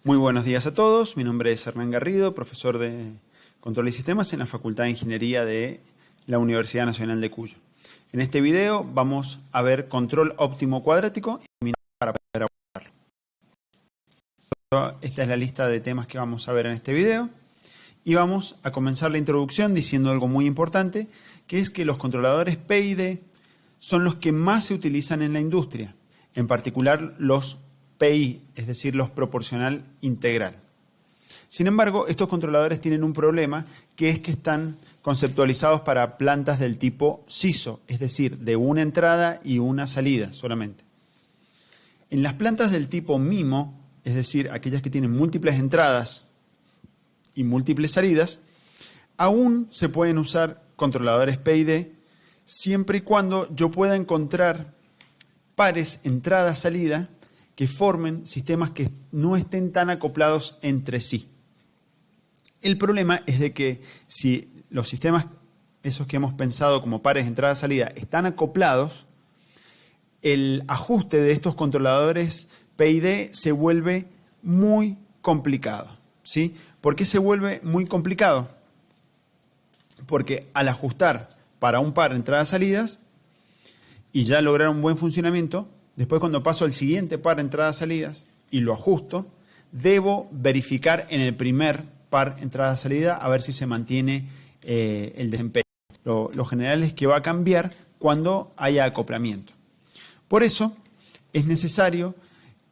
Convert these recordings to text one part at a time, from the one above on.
Muy buenos días a todos, mi nombre es Hernán Garrido, profesor de Control y Sistemas en la Facultad de Ingeniería de la Universidad Nacional de Cuyo. En este video vamos a ver control óptimo cuadrático y para poder abordarlo. Esta es la lista de temas que vamos a ver en este video y vamos a comenzar la introducción diciendo algo muy importante, que es que los controladores P y D son los que más se utilizan en la industria, en particular los PI, es decir, los proporcional integral. Sin embargo, estos controladores tienen un problema, que es que están conceptualizados para plantas del tipo SISO, es decir, de una entrada y una salida solamente. En las plantas del tipo MIMO, es decir, aquellas que tienen múltiples entradas y múltiples salidas, aún se pueden usar controladores P y D siempre y cuando yo pueda encontrar pares entrada-salida que formen sistemas que no estén tan acoplados entre sí. El problema es de que si los sistemas, esos que hemos pensado como pares entrada-salida, están acoplados, el ajuste de estos controladores P y D se vuelve muy complicado. ¿Sí? ¿Por qué se vuelve muy complicado? Porque al ajustar para un par entradas-salidas y ya lograr un buen funcionamiento, después cuando paso al siguiente par entradas-salidas y lo ajusto, debo verificar en el primer par entrada-salida a ver si se mantiene el desempeño. Lo general es que va a cambiar cuando haya acoplamiento. Por eso es necesario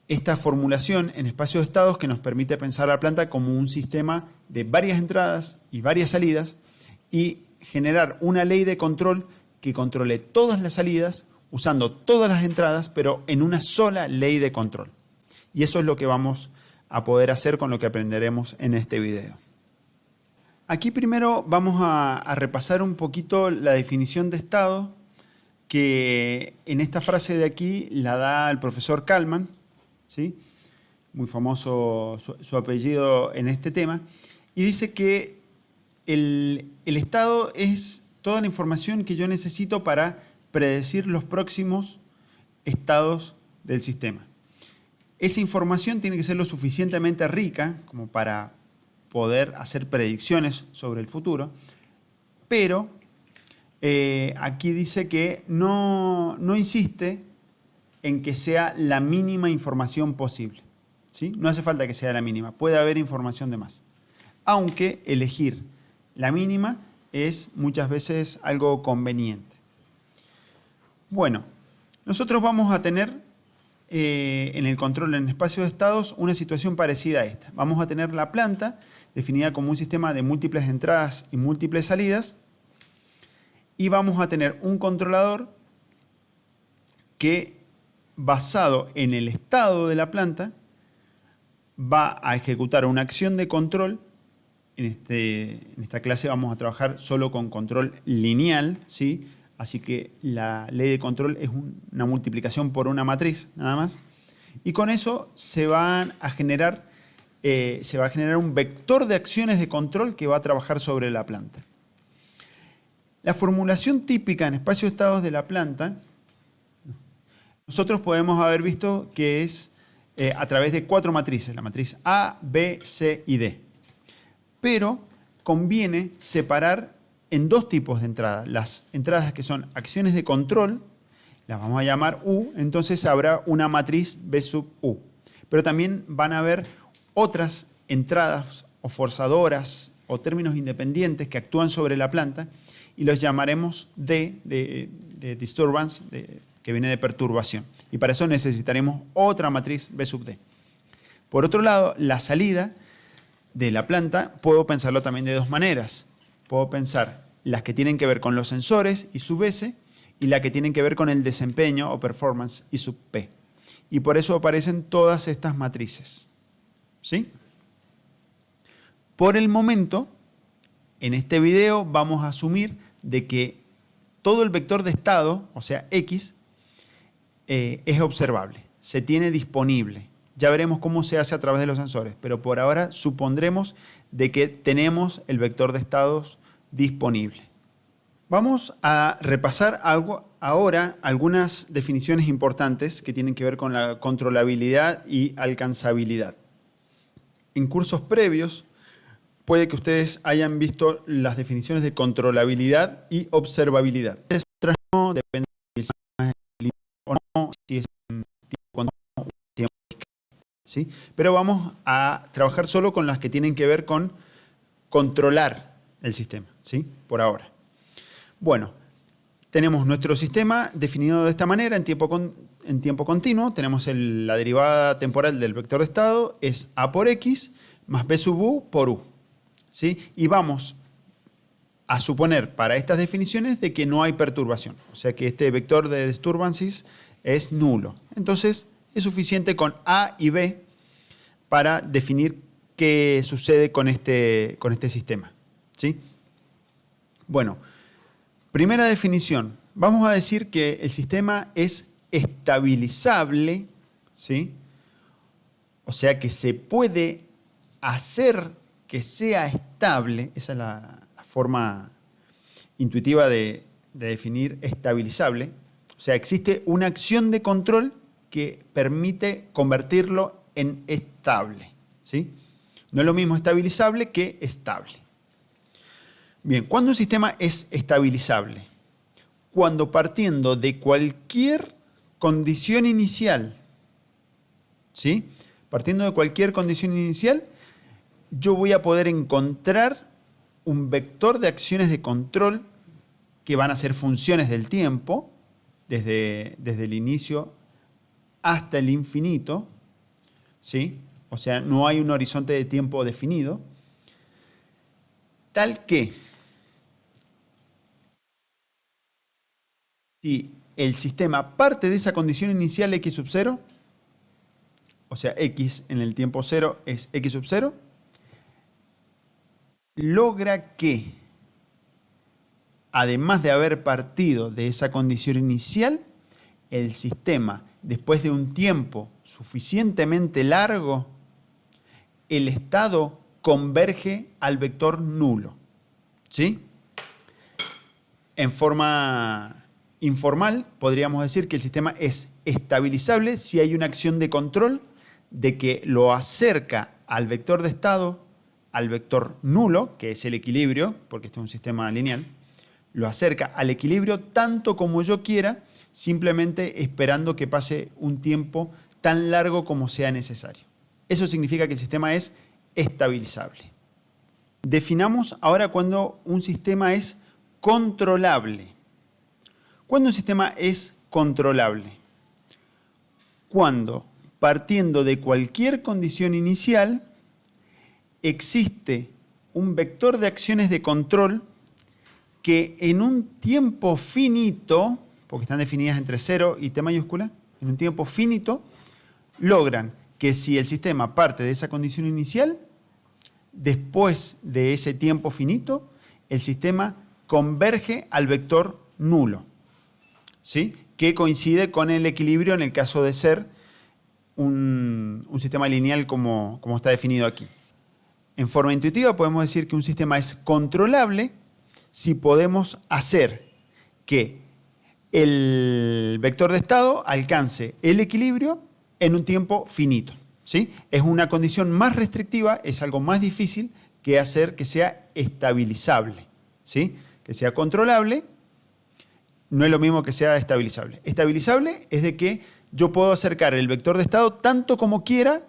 esta formulación en espacio de estados que nos permite pensar a la planta como un sistema de varias entradas y varias salidas y generar una ley de control que controle todas las salidas usando todas las entradas, pero en una sola ley de control. Y eso es lo que vamos a poder hacer con lo que aprenderemos en este video. Aquí primero vamos a repasar un poquito la definición de estado que en esta frase de aquí la da el profesor Kalman, ¿sí? Muy famoso su apellido en este tema, y dice que el estado es toda la información que yo necesito para predecir los próximos estados del sistema. Esa información tiene que ser lo suficientemente rica como para poder hacer predicciones sobre el futuro, pero aquí dice que no insiste en que sea la mínima información posible. ¿Sí? No hace falta que sea la mínima, puede haber información de más. Aunque elegir la mínima es muchas veces algo conveniente. Bueno, nosotros vamos a tener en el control en espacio de estados una situación parecida a esta. Vamos a tener la planta definida como un sistema de múltiples entradas y múltiples salidas y vamos a tener un controlador que, basado en el estado de la planta, va a ejecutar una acción de control. En esta clase vamos a trabajar solo con control lineal, ¿sí? Así que la ley de control es una multiplicación por una matriz, nada más. Y con eso se va a generar un vector de acciones de control que va a trabajar sobre la planta. La formulación típica en espacio de estados de la planta, nosotros podemos haber visto que es a través de 4 matrices, la matriz A, B, C y D. Pero conviene separar en 2 tipos de entradas. Las entradas que son acciones de control, las vamos a llamar U, entonces habrá una matriz B sub U. Pero también van a haber otras entradas o forzadoras o términos independientes que actúan sobre la planta y los llamaremos D de disturbance, que viene de perturbación. Y para eso necesitaremos otra matriz B sub D. Por otro lado, la salida de la planta puedo pensarlo también de 2 maneras. Puedo pensar las que tienen que ver con los sensores y sub S y las que tienen que ver con el desempeño o performance y sub P. Y por eso aparecen todas estas matrices. ¿Sí? Por el momento, en este video vamos a asumir de que todo el vector de estado, o sea X, es observable, se tiene disponible. Ya veremos cómo se hace a través de los sensores, pero por ahora supondremos de que tenemos el vector de estados disponible. Vamos a repasar ahora algunas definiciones importantes que tienen que ver con la controlabilidad y alcanzabilidad. en cursos previos puede que ustedes hayan visto las definiciones de controlabilidad y observabilidad. Otras no, depende si es más lineal o no, si es en tiempo continuo o tiempo discreto, ¿sí? Pero vamos a trabajar solo con las que tienen que ver con controlar el sistema, ¿sí? Por ahora. Bueno, tenemos nuestro sistema definido de esta manera en tiempo continuo. Tenemos la derivada temporal del vector de estado, es A por X más B sub U por U, ¿sí? Y vamos a suponer para estas definiciones de que no hay perturbación. O sea que este vector de disturbances es nulo. Entonces es suficiente con A y B para definir qué sucede con este sistema, ¿sí? Bueno, primera definición. Vamos a decir que el sistema es estabilizable, ¿sí? O sea que se puede hacer que sea estable. Esa es la forma intuitiva de definir estabilizable. O sea, existe una acción de control que permite convertirlo en estable, ¿sí? No es lo mismo estabilizable que estable. Bien, ¿cuándo un sistema es estabilizable? Cuando partiendo de cualquier condición inicial, ¿sí? Partiendo de cualquier condición inicial, yo voy a poder encontrar un vector de acciones de control que van a ser funciones del tiempo, desde el inicio hasta el infinito, ¿sí? O sea, no hay un horizonte de tiempo definido, tal que si el sistema parte de esa condición inicial x sub 0, o sea, x en el tiempo 0 es x sub 0, logra que, además de haber partido de esa condición inicial, el sistema, después de un tiempo suficientemente largo, el estado converge al vector nulo, ¿sí? En forma informal, podríamos decir que el sistema es estabilizable si hay una acción de control de que lo acerca al vector de estado, al vector nulo, que es el equilibrio, porque este es un sistema lineal, lo acerca al equilibrio tanto como yo quiera, simplemente esperando que pase un tiempo tan largo como sea necesario. Eso significa que el sistema es estabilizable. Definamos ahora cuando un sistema es controlable. ¿Cuándo un sistema es controlable? Cuando, partiendo de cualquier condición inicial, existe un vector de acciones de control que en un tiempo finito, porque están definidas entre 0 y t mayúscula, en un tiempo finito, logran que si el sistema parte de esa condición inicial, después de ese tiempo finito, el sistema converge al vector nulo, ¿sí? Que coincide con el equilibrio en el caso de ser un sistema lineal como está definido aquí. En forma intuitiva podemos decir que un sistema es controlable si podemos hacer que el vector de estado alcance el equilibrio en un tiempo finito, ¿sí? Es una condición más restrictiva, es algo más difícil que hacer que sea estabilizable, ¿sí? Que sea controlable no es lo mismo que sea estabilizable. Estabilizable es de que yo puedo acercar el vector de estado tanto como quiera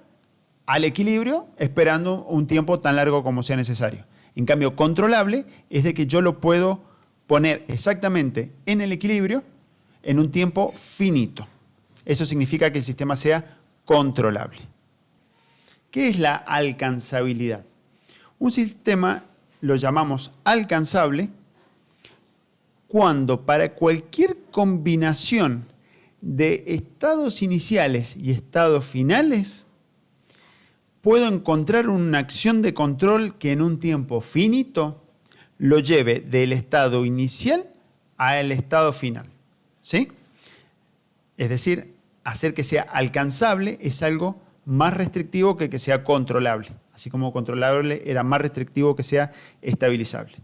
al equilibrio, esperando un tiempo tan largo como sea necesario. En cambio, controlable es de que yo lo puedo poner exactamente en el equilibrio en un tiempo finito. Eso significa que el sistema sea controlable. ¿Qué es la alcanzabilidad? Un sistema lo llamamos alcanzable cuando para cualquier combinación de estados iniciales y estados finales puedo encontrar una acción de control que en un tiempo finito lo lleve del estado inicial al estado final, ¿sí? Es decir, hacer que sea alcanzable es algo más restrictivo que sea controlable, así como controlable era más restrictivo que sea estabilizable.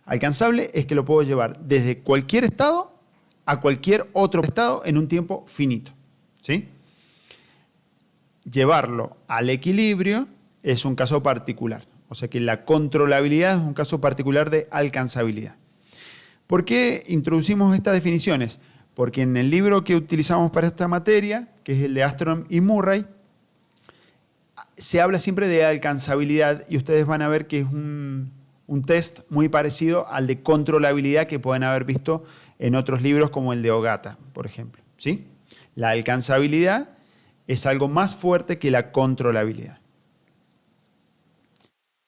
Alcanzable es que lo puedo llevar desde cualquier estado a cualquier otro estado en un tiempo finito, ¿sí? Llevarlo al equilibrio es un caso particular. O sea que la controlabilidad es un caso particular de alcanzabilidad. ¿Por qué introducimos estas definiciones? Porque en el libro que utilizamos para esta materia, que es el de Astrom y Murray, se habla siempre de alcanzabilidad y ustedes van a ver que es un test muy parecido al de controlabilidad que pueden haber visto en otros libros como el de Ogata, por ejemplo. ¿Sí? La alcanzabilidad es algo más fuerte que la controlabilidad.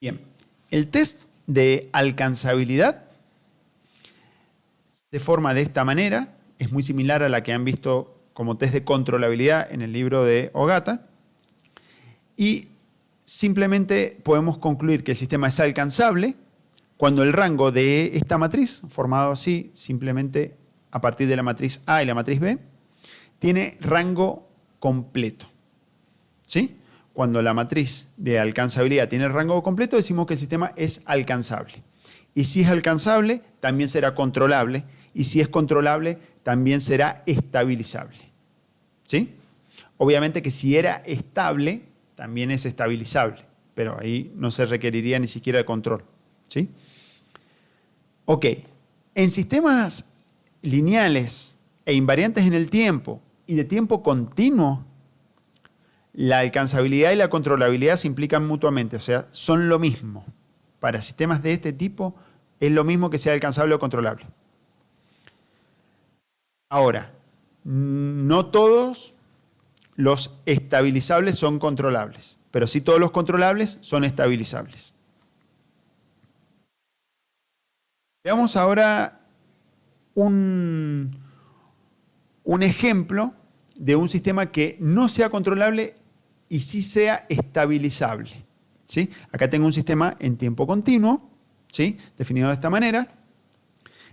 Bien, el test de alcanzabilidad se forma de esta manera, es muy similar a la que han visto como test de controlabilidad en el libro de Ogata, y simplemente podemos concluir que el sistema es alcanzable cuando el rango de esta matriz, formado así simplemente a partir de la matriz A y la matriz B, tiene rango completo. ¿Sí? Cuando la matriz de alcanzabilidad tiene rango completo, decimos que el sistema es alcanzable. Y si es alcanzable, también será controlable. Y si es controlable, también será estabilizable. ¿Sí? Obviamente que si era estable, también es estabilizable. Pero ahí no se requeriría ni siquiera de control. ¿Sí? Ok. En sistemas lineales e invariantes en el tiempo y de tiempo continuo, la alcanzabilidad y la controlabilidad se implican mutuamente, o sea, son lo mismo. Para sistemas de este tipo es lo mismo que sea alcanzable o controlable. Ahora, no todos los estabilizables son controlables, pero sí todos los controlables son estabilizables. Veamos ahora un ejemplo de un sistema que no sea controlable y sí sea estabilizable. ¿Sí? Acá tengo un sistema en tiempo continuo, ¿sí? Definido de esta manera.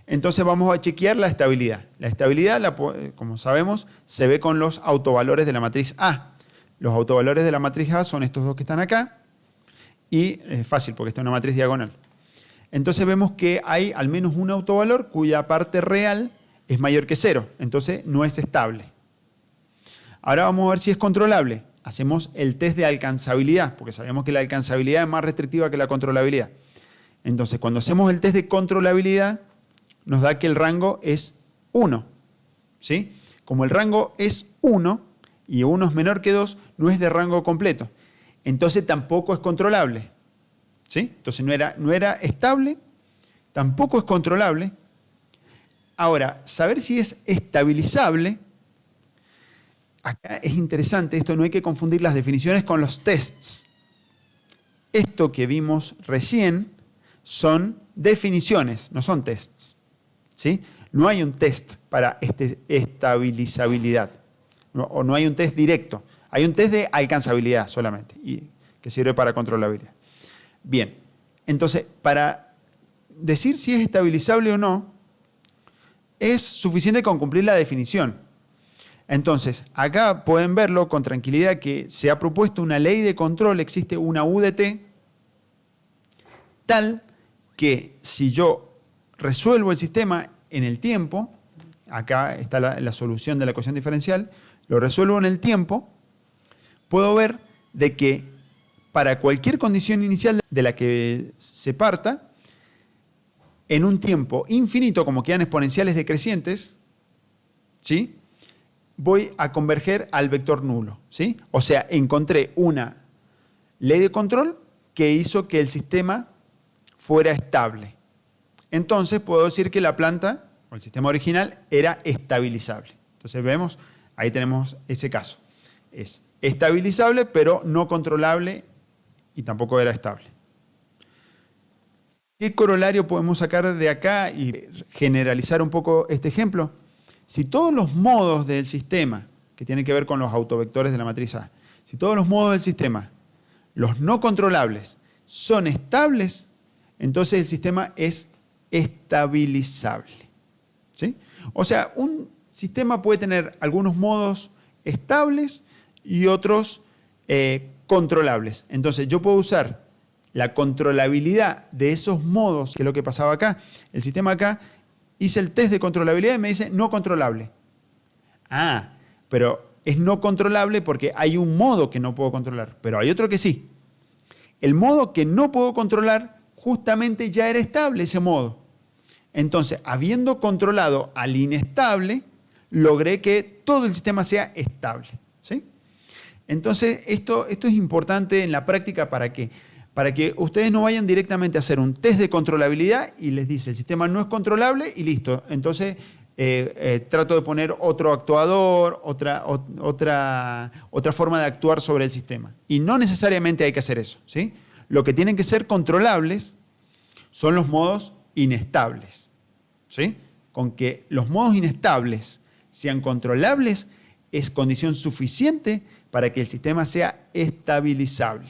Entonces vamos a chequear la estabilidad. La estabilidad, como sabemos, se ve con los autovalores de la matriz A. Los autovalores de la matriz A son estos dos que están acá. Y es fácil porque esta es una matriz diagonal. Entonces vemos que hay al menos un autovalor cuya parte real es mayor que 0. Entonces no es estable. Ahora vamos a ver si es controlable. Hacemos el test de alcanzabilidad, porque sabemos que la alcanzabilidad es más restrictiva que la controlabilidad. Entonces, cuando hacemos el test de controlabilidad, nos da que el rango es 1. ¿Sí? Como el rango es 1 y 1 es menor que 2, no es de rango completo. Entonces tampoco es controlable. ¿Sí? Entonces no era estable, tampoco es controlable. Ahora, saber si es estabilizable. Acá es interesante, esto no hay que confundir las definiciones con los tests. Esto que vimos recién son definiciones, no son tests. ¿Sí? No hay un test para estabilizabilidad, o no hay un test directo. Hay un test de alcanzabilidad solamente, y que sirve para controlabilidad. Bien, entonces, para decir si es estabilizable o no, es suficiente con cumplir la definición. Entonces, acá pueden verlo con tranquilidad que se ha propuesto una ley de control, existe una UDT, tal que si yo resuelvo el sistema en el tiempo, acá está la solución de la ecuación diferencial, lo resuelvo en el tiempo, puedo ver de que para cualquier condición inicial de la que se parta, en un tiempo infinito, como quedan exponenciales decrecientes, ¿sí?, voy a converger al vector nulo. ¿Sí? O sea, encontré una ley de control que hizo que el sistema fuera estable. Entonces puedo decir que la planta, o el sistema original, era estabilizable. Entonces vemos, ahí tenemos ese caso. Es estabilizable, pero no controlable y tampoco era estable. ¿Qué corolario podemos sacar de acá y generalizar un poco este ejemplo? Si todos los modos del sistema, que tienen que ver con los autovectores de la matriz A, si todos los modos del sistema, los no controlables, son estables, entonces el sistema es estabilizable. ¿Sí? O sea, un sistema puede tener algunos modos estables y otros controlables. Entonces yo puedo usar la controlabilidad de esos modos, que es lo que pasaba acá. El sistema acá, hice el test de controlabilidad y me dice no controlable. Ah, pero es no controlable porque hay un modo que no puedo controlar, pero hay otro que sí. El modo que no puedo controlar, justamente ya era estable ese modo. Entonces, habiendo controlado al inestable, logré que todo el sistema sea estable. ¿Sí? Entonces, esto es importante en la práctica ¿para qué? Para que ustedes no vayan directamente a hacer un test de controlabilidad y les dice el sistema no es controlable y listo. Entonces, trato de poner otro actuador, otra forma de actuar sobre el sistema. Y no necesariamente hay que hacer eso. ¿Sí? Lo que tienen que ser controlables son los modos inestables. ¿Sí? Con que los modos inestables sean controlables es condición suficiente para que el sistema sea estabilizable.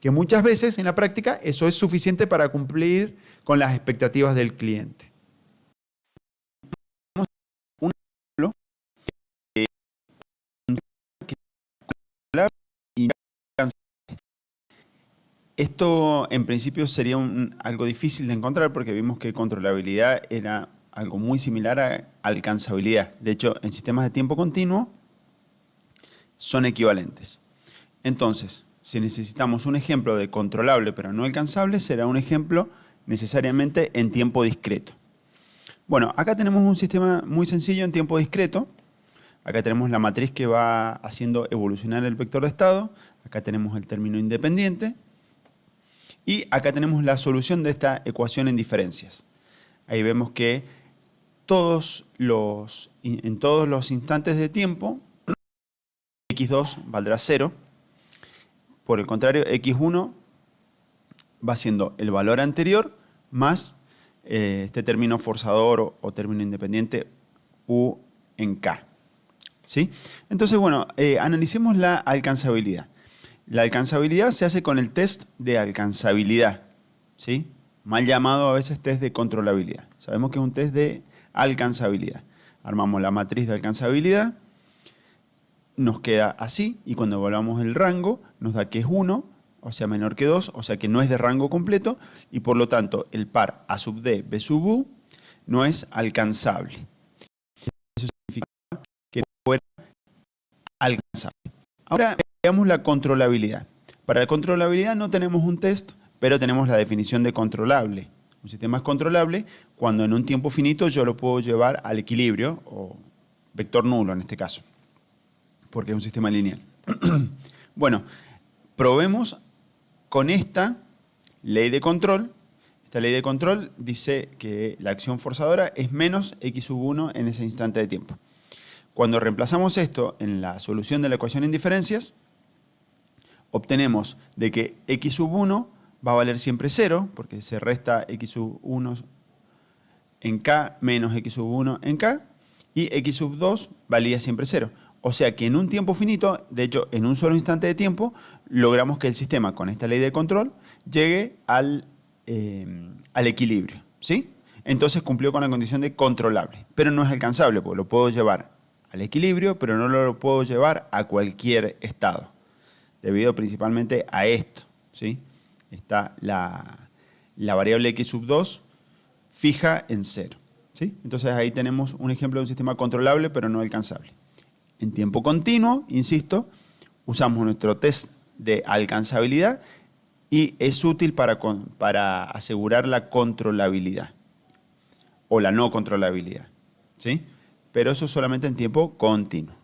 Que muchas veces en la práctica eso es suficiente para cumplir con las expectativas del cliente. Un ejemplo esto en principio sería algo difícil de encontrar porque vimos que controlabilidad era algo muy similar a alcanzabilidad. De hecho, en sistemas de tiempo continuo son equivalentes. Entonces, si necesitamos un ejemplo de controlable pero no alcanzable, será un ejemplo necesariamente en tiempo discreto. Bueno, acá tenemos un sistema muy sencillo en tiempo discreto. Acá tenemos la matriz que va haciendo evolucionar el vector de estado. Acá tenemos el término independiente. Y acá tenemos la solución de esta ecuación en diferencias. Ahí vemos que en todos los instantes de tiempo, x2 valdrá 0. Por el contrario, x1 va siendo el valor anterior más este término forzador o término independiente u en k. ¿Sí? Entonces, bueno, analicemos la alcanzabilidad. La alcanzabilidad se hace con el test de alcanzabilidad, ¿sí? Mal llamado a veces test de controlabilidad. Sabemos que es un test de alcanzabilidad. Armamos la matriz de alcanzabilidad, nos queda así, y cuando evaluamos el rango nos da que es 1, o sea menor que 2, o sea que no es de rango completo, y por lo tanto el par A sub D, B sub U no es alcanzable. Eso significa que no fuera alcanzable. Ahora veamos la controlabilidad. Para la controlabilidad no tenemos un test, pero tenemos la definición de controlable. Un sistema es controlable cuando en un tiempo finito yo lo puedo llevar al equilibrio, o vector nulo en este caso, porque es un sistema lineal. Bueno, probemos con esta ley de control. Esta ley de control dice que la acción forzadora es menos x sub 1 en ese instante de tiempo. Cuando reemplazamos esto en la solución de la ecuación en diferencias, obtenemos de que x sub 1 va a valer siempre 0, porque se resta x sub 1 en k menos x sub 1 en k, y x sub 2 valía siempre 0. O sea que en un tiempo finito, de hecho en un solo instante de tiempo, logramos que el sistema con esta ley de control llegue al equilibrio. ¿Sí? Entonces cumplió con la condición de controlable, pero no es alcanzable, porque lo puedo llevar al equilibrio, pero no lo puedo llevar a cualquier estado, debido principalmente a esto. ¿Sí? Está la variable x sub 2 fija en 0. ¿Sí? Entonces ahí tenemos un ejemplo de un sistema controlable, pero no alcanzable. En tiempo continuo, insisto, usamos nuestro test de alcanzabilidad y es útil para asegurar la controlabilidad o la no controlabilidad. ¿Sí? Pero eso solamente en tiempo continuo.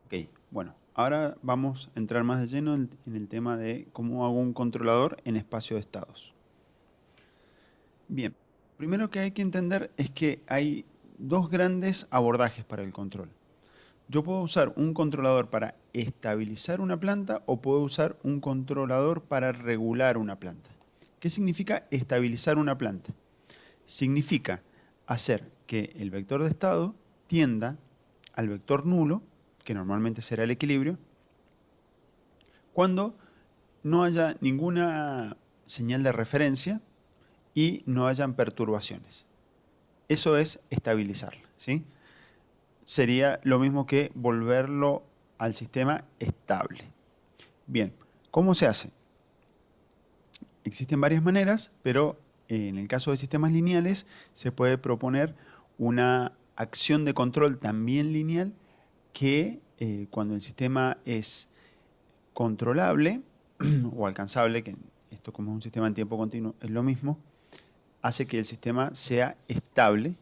Ok, bueno, ahora vamos a entrar más de lleno en el tema de cómo hago un controlador en espacio de estados. Bien, primero que hay que entender es que hay dos grandes abordajes para el control. Yo puedo usar un controlador para estabilizar una planta o puedo usar un controlador para regular una planta. ¿Qué significa estabilizar una planta? Significa hacer que el vector de estado tienda al vector nulo, que normalmente será el equilibrio, cuando no haya ninguna señal de referencia y no hayan perturbaciones. Eso es estabilizarla, ¿sí? Sería lo mismo que volverlo al sistema estable. Bien, ¿cómo se hace? Existen varias maneras, pero en el caso de sistemas lineales se puede proponer una acción de control también lineal que cuando el sistema es controlable o alcanzable, que esto como es un sistema en tiempo continuo es lo mismo, hace que el sistema sea estable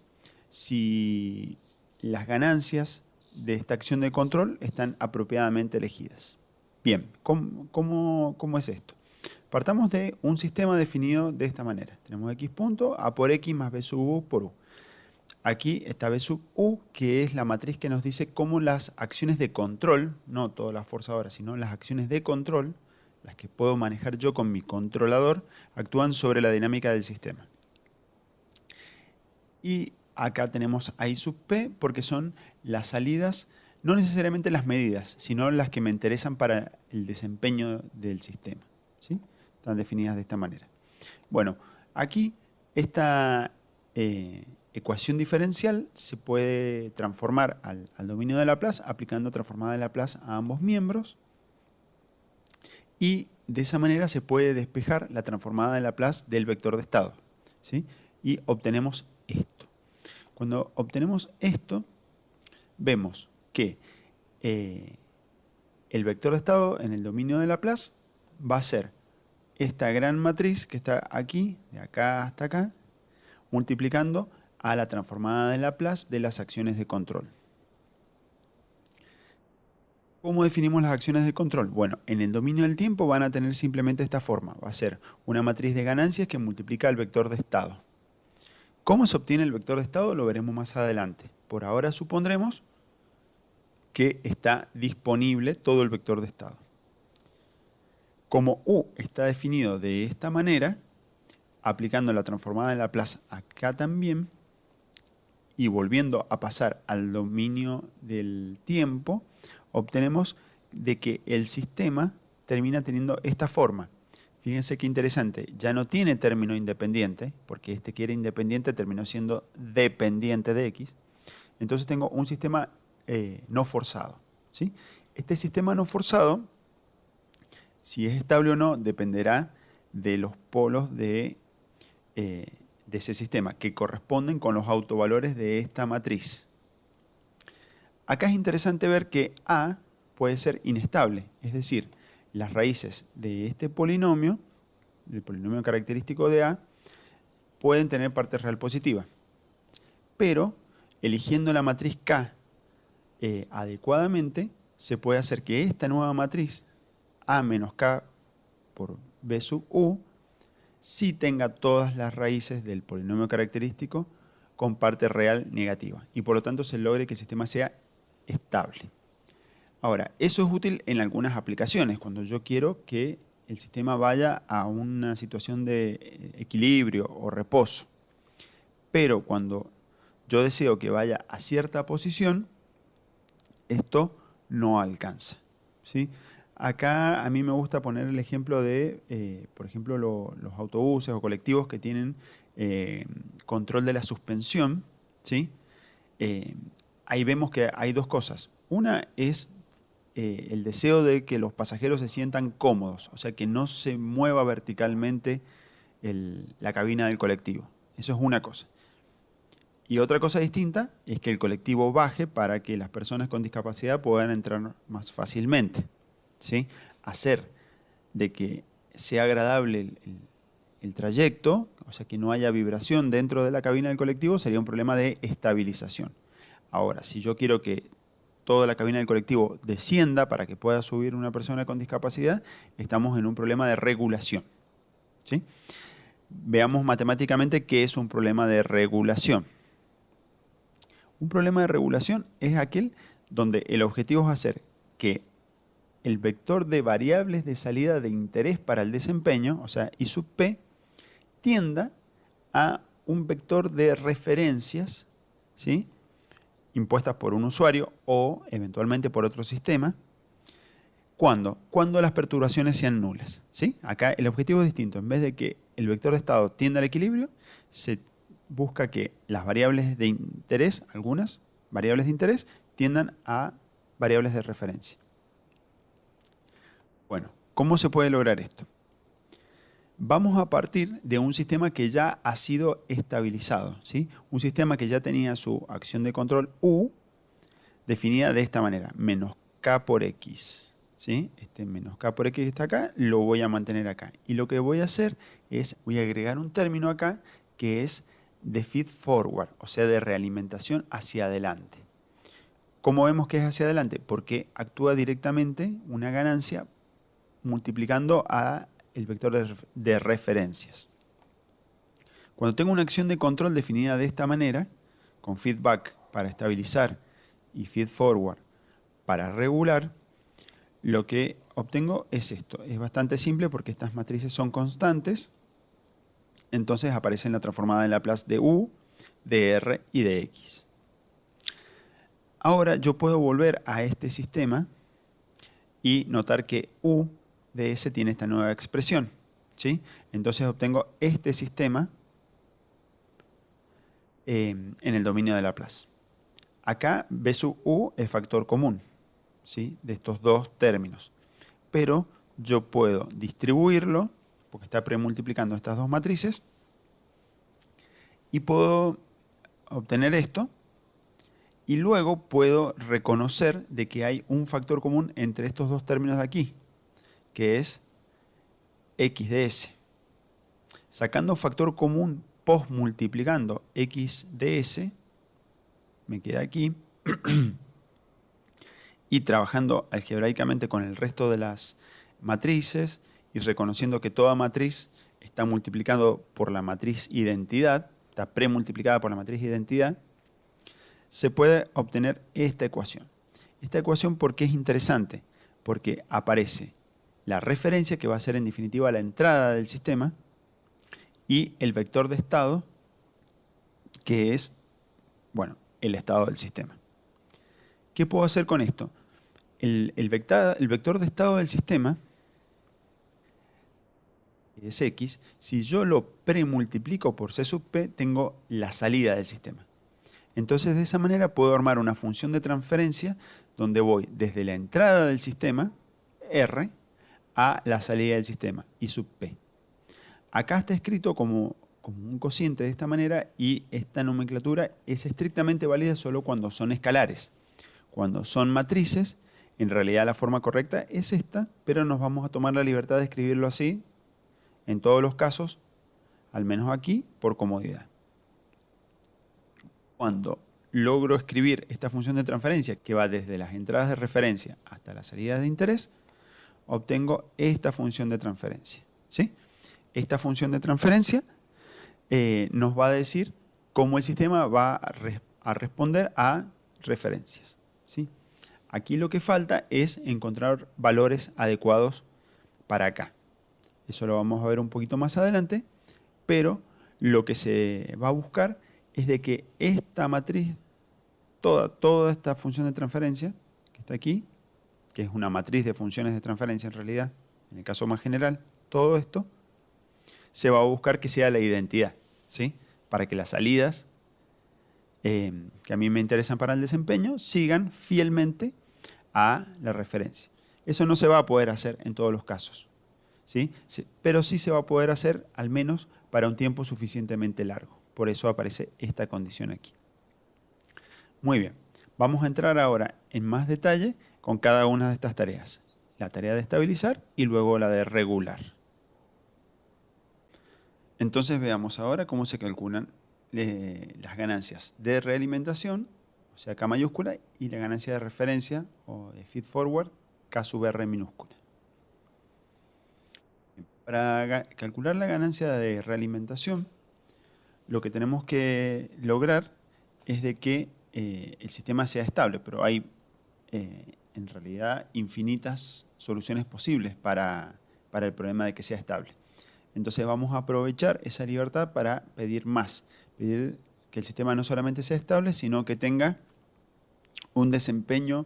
si las ganancias de esta acción de control están apropiadamente elegidas. Bien, ¿cómo es esto? Partamos de un sistema definido de esta manera. Tenemos x punto a por x más b sub u por u. Aquí está b sub u, que es la matriz que nos dice cómo las acciones de control, no todas las forzadoras, sino las acciones de control, las que puedo manejar yo con mi controlador, actúan sobre la dinámica del sistema. Y acá tenemos a I sub p porque son las salidas, no necesariamente las medidas, sino las que me interesan para el desempeño del sistema, ¿sí? Están definidas de esta manera. Bueno, aquí esta ecuación diferencial se puede transformar al dominio de Laplace aplicando transformada de Laplace a ambos miembros. Y de esa manera se puede despejar la transformada de Laplace del vector de estado, ¿sí? Y obtenemos esto. Cuando obtenemos esto, vemos que el vector de estado en el dominio de Laplace va a ser esta gran matriz que está aquí, de acá hasta acá, multiplicando a la transformada de Laplace de las acciones de control. ¿Cómo definimos las acciones de control? Bueno, en el dominio del tiempo van a tener simplemente esta forma. Va a ser una matriz de ganancias que multiplica el vector de estado. ¿Cómo se obtiene el vector de estado? Lo veremos más adelante. Por ahora supondremos que está disponible todo el vector de estado. Como U está definido de esta manera, aplicando la transformada de Laplace acá también, y volviendo a pasar al dominio del tiempo, obtenemos de que el sistema termina teniendo esta forma. Fíjense qué interesante, ya no tiene término independiente, porque este que era independiente terminó siendo dependiente de x. Entonces tengo un sistema no forzado, ¿sí? Este sistema no forzado, si es estable o no, dependerá de los polos de ese sistema, que corresponden con los autovalores de esta matriz. Acá es interesante ver que A puede ser inestable, es decir, las raíces de este polinomio, el polinomio característico de A, pueden tener parte real positiva. Pero, eligiendo la matriz K adecuadamente, se puede hacer que esta nueva matriz, A menos K por B sub U, sí tenga todas las raíces del polinomio característico con parte real negativa. Y por lo tanto se logre que el sistema sea estable. Ahora, eso es útil en algunas aplicaciones, cuando yo quiero que el sistema vaya a una situación de equilibrio o reposo. Pero cuando yo deseo que vaya a cierta posición, esto no alcanza, ¿sí? Acá a mí me gusta poner el ejemplo de, por ejemplo, los autobuses o colectivos que tienen control de la suspensión, ¿sí? Ahí vemos que hay dos cosas. Una es el deseo de que los pasajeros se sientan cómodos, o sea, que no se mueva verticalmente la cabina del colectivo. Eso es una cosa. Y otra cosa distinta es que el colectivo baje para que las personas con discapacidad puedan entrar más fácilmente, ¿sí? Hacer de que sea agradable el trayecto, o sea, que no haya vibración dentro de la cabina del colectivo, sería un problema de estabilización. Ahora, si yo quiero que toda la cabina del colectivo descienda para que pueda subir una persona con discapacidad, estamos en un problema de regulación, ¿sí? Veamos matemáticamente qué es un problema de regulación. Un problema de regulación es aquel donde el objetivo es hacer que el vector de variables de salida de interés para el desempeño, o sea, I sub p, tienda a un vector de referencias, ¿sí?, impuestas por un usuario o eventualmente por otro sistema. ¿Cuándo? Cuando las perturbaciones sean nulas, ¿sí? Acá el objetivo es distinto. En vez de que el vector de estado tienda al equilibrio, se busca que las variables de interés, algunas variables de interés, tiendan a variables de referencia. Bueno, ¿cómo se puede lograr esto? Vamos a partir de un sistema que ya ha sido estabilizado, ¿sí? Un sistema que ya tenía su acción de control U definida de esta manera, menos k por x. ¿Sí? Este menos k por x que está acá, lo voy a mantener acá. Y lo que voy a hacer es, voy a agregar un término acá que es de feed forward, o sea, de realimentación hacia adelante. ¿Cómo vemos que es hacia adelante? Porque actúa directamente una ganancia multiplicando a el vector de referencias. Cuando tengo una acción de control definida de esta manera, con feedback para estabilizar y feed forward para regular, lo que obtengo es esto. Es bastante simple porque estas matrices son constantes. Entonces aparecen la transformada en Laplace de U, de R y de X. Ahora yo puedo volver a este sistema y notar que U de S tiene esta nueva expresión. ¿Sí? Entonces obtengo este sistema en el dominio de Laplace. Acá B sub U es factor común, ¿sí? De estos dos términos. Pero yo puedo distribuirlo, porque está premultiplicando estas dos matrices, y puedo obtener esto, y luego puedo reconocer de que hay un factor común entre estos dos términos de aquí, que es x de s. Sacando factor común postmultiplicando x de s, me queda aquí, y trabajando algebraicamente con el resto de las matrices y reconociendo que toda matriz está multiplicado por la matriz identidad, está premultiplicada por la matriz identidad, se puede obtener esta ecuación. Esta ecuación, ¿por qué es interesante? Porque aparece la referencia, que va a ser en definitiva la entrada del sistema, y el vector de estado, que es, bueno, el estado del sistema. ¿Qué puedo hacer con esto? El vector de estado del sistema es x. Si yo lo premultiplico por c sub p, tengo la salida del sistema. Entonces, de esa manera puedo armar una función de transferencia donde voy desde la entrada del sistema, R, a la salida del sistema, I sub p. Acá está escrito como un cociente de esta manera, y esta nomenclatura es estrictamente válida solo cuando son escalares. Cuando son matrices, en realidad la forma correcta es esta, pero nos vamos a tomar la libertad de escribirlo así en todos los casos, al menos aquí, por comodidad. Cuando logro escribir esta función de transferencia, que va desde las entradas de referencia hasta las salidas de interés, obtengo esta función de transferencia. ¿Sí? Esta función de transferencia nos va a decir cómo el sistema va a responder a referencias. ¿Sí? Aquí lo que falta es encontrar valores adecuados para acá. Eso lo vamos a ver un poquito más adelante, pero lo que se va a buscar es de que esta matriz, toda esta función de transferencia que está aquí, que es una matriz de funciones de transferencia en realidad, en el caso más general, todo esto, se va a buscar que sea la identidad, ¿sí? Para que las salidas que a mí me interesan para el desempeño sigan fielmente a la referencia. Eso no se va a poder hacer en todos los casos, ¿sí? Pero sí se va a poder hacer al menos para un tiempo suficientemente largo. Por eso aparece esta condición aquí. Muy bien, vamos a entrar ahora en más detalle con cada una de estas tareas. La tarea de estabilizar y luego la de regular. Entonces veamos ahora cómo se calculan las ganancias de realimentación, o sea, K mayúscula, y la ganancia de referencia o de feed forward, K sub R minúscula. Para calcular la ganancia de realimentación, lo que tenemos que lograr es de que el sistema sea estable, pero hay en realidad infinitas soluciones posibles para el problema de que sea estable. Entonces vamos a aprovechar esa libertad para pedir más, pedir que el sistema no solamente sea estable, sino que tenga un desempeño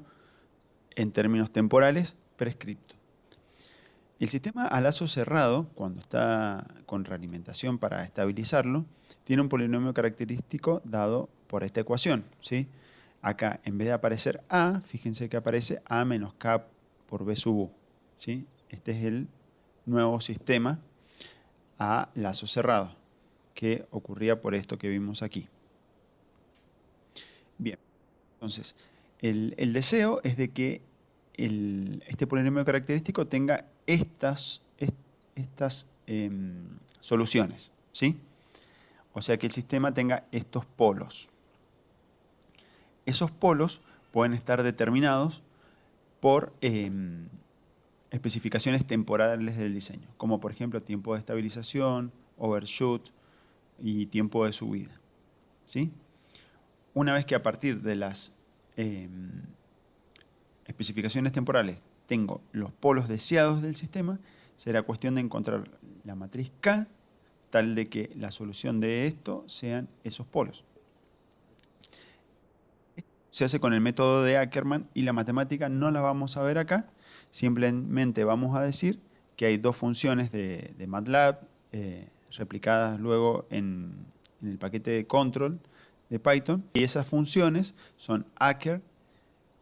en términos temporales prescripto. El sistema a lazo cerrado, cuando está con realimentación para estabilizarlo, tiene un polinomio característico dado por esta ecuación, ¿sí? Acá, en vez de aparecer A, fíjense que aparece A menos K por B sub U, ¿sí? Este es el nuevo sistema a lazo cerrado, que ocurría por esto que vimos aquí. Bien, entonces, el deseo es de que este polinomio característico tenga estas soluciones, ¿sí? O sea, que el sistema tenga estos polos. Esos polos pueden estar determinados por especificaciones temporales del diseño, como por ejemplo tiempo de estabilización, overshoot y tiempo de subida, ¿sí? Una vez que a partir de las especificaciones temporales tengo los polos deseados del sistema, será cuestión de encontrar la matriz K, tal de que la solución de esto sean esos polos. Se hace con el método de Ackermann y la matemática no la vamos a ver acá, simplemente vamos a decir que hay dos funciones de MATLAB replicadas luego en el paquete de control de Python, y esas funciones son Acker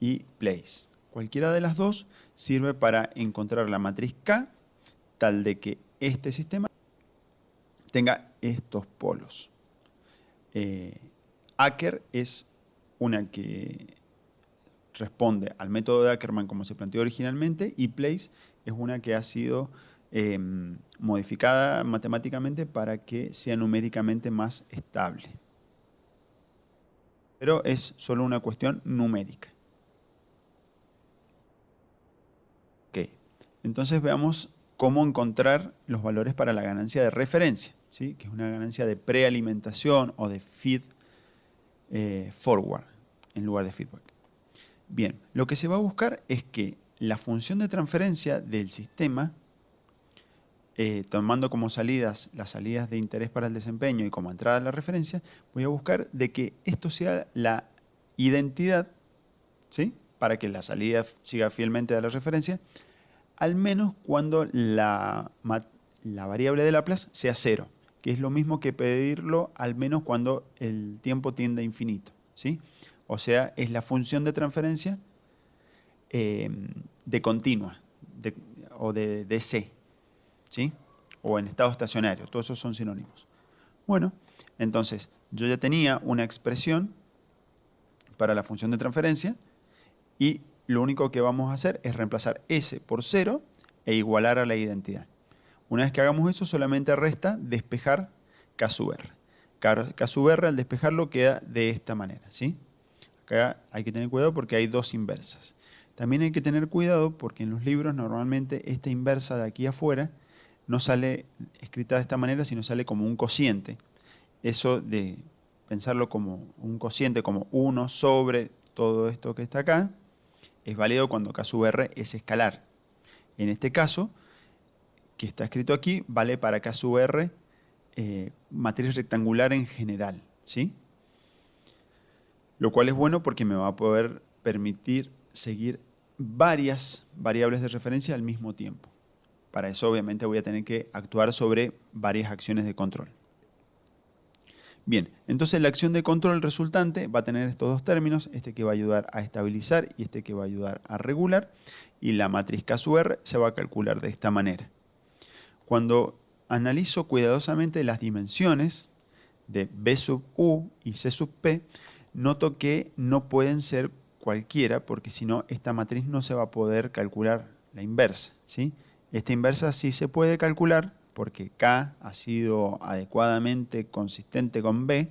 y Place. Cualquiera de las dos sirve para encontrar la matriz K, tal de que este sistema tenga estos polos. Acker es una que responde al método de Ackermann como se planteó originalmente, y Place es una que ha sido modificada matemáticamente para que sea numéricamente más estable. Pero es solo una cuestión numérica. Ok, entonces veamos cómo encontrar los valores para la ganancia de referencia, ¿sí? Que es una ganancia de prealimentación o de feed forward en lugar de feedback. Bien, lo que se va a buscar es que la función de transferencia del sistema, tomando como salidas las salidas de interés para el desempeño y como entrada la referencia, voy a buscar de que esto sea la identidad, ¿sí? Para que la salida siga fielmente a la referencia, al menos cuando la variable de Laplace sea cero, que es lo mismo que pedirlo al menos cuando el tiempo tiende a infinito, ¿sí? O sea, es la función de transferencia de continua o de DC, ¿sí? O en estado estacionario, todos esos son sinónimos. Bueno, entonces yo ya tenía una expresión para la función de transferencia y lo único que vamos a hacer es reemplazar S por 0 e igualar a la identidad. Una vez que hagamos eso, solamente resta despejar K sub R. K sub R al despejarlo queda de esta manera, ¿sí? Acá hay que tener cuidado porque hay dos inversas. También hay que tener cuidado porque en los libros normalmente esta inversa de aquí afuera no sale escrita de esta manera, sino sale como un cociente. Eso de pensarlo como un cociente, como 1 sobre todo esto que está acá, es válido cuando K sub R es escalar. En este caso, que está escrito aquí, vale para K sub R matriz rectangular en general, ¿sí? Lo cual es bueno porque me va a poder permitir seguir varias variables de referencia al mismo tiempo. Para eso obviamente voy a tener que actuar sobre varias acciones de control. Bien, entonces la acción de control resultante va a tener estos dos términos, este que va a ayudar a estabilizar y este que va a ayudar a regular, y la matriz K sub R se va a calcular de esta manera. Cuando analizo cuidadosamente las dimensiones de B sub U y C sub P, noto que no pueden ser cualquiera, porque si no, esta matriz no se va a poder calcular la inversa, ¿sí? Esta inversa sí se puede calcular, porque K ha sido adecuadamente consistente con B,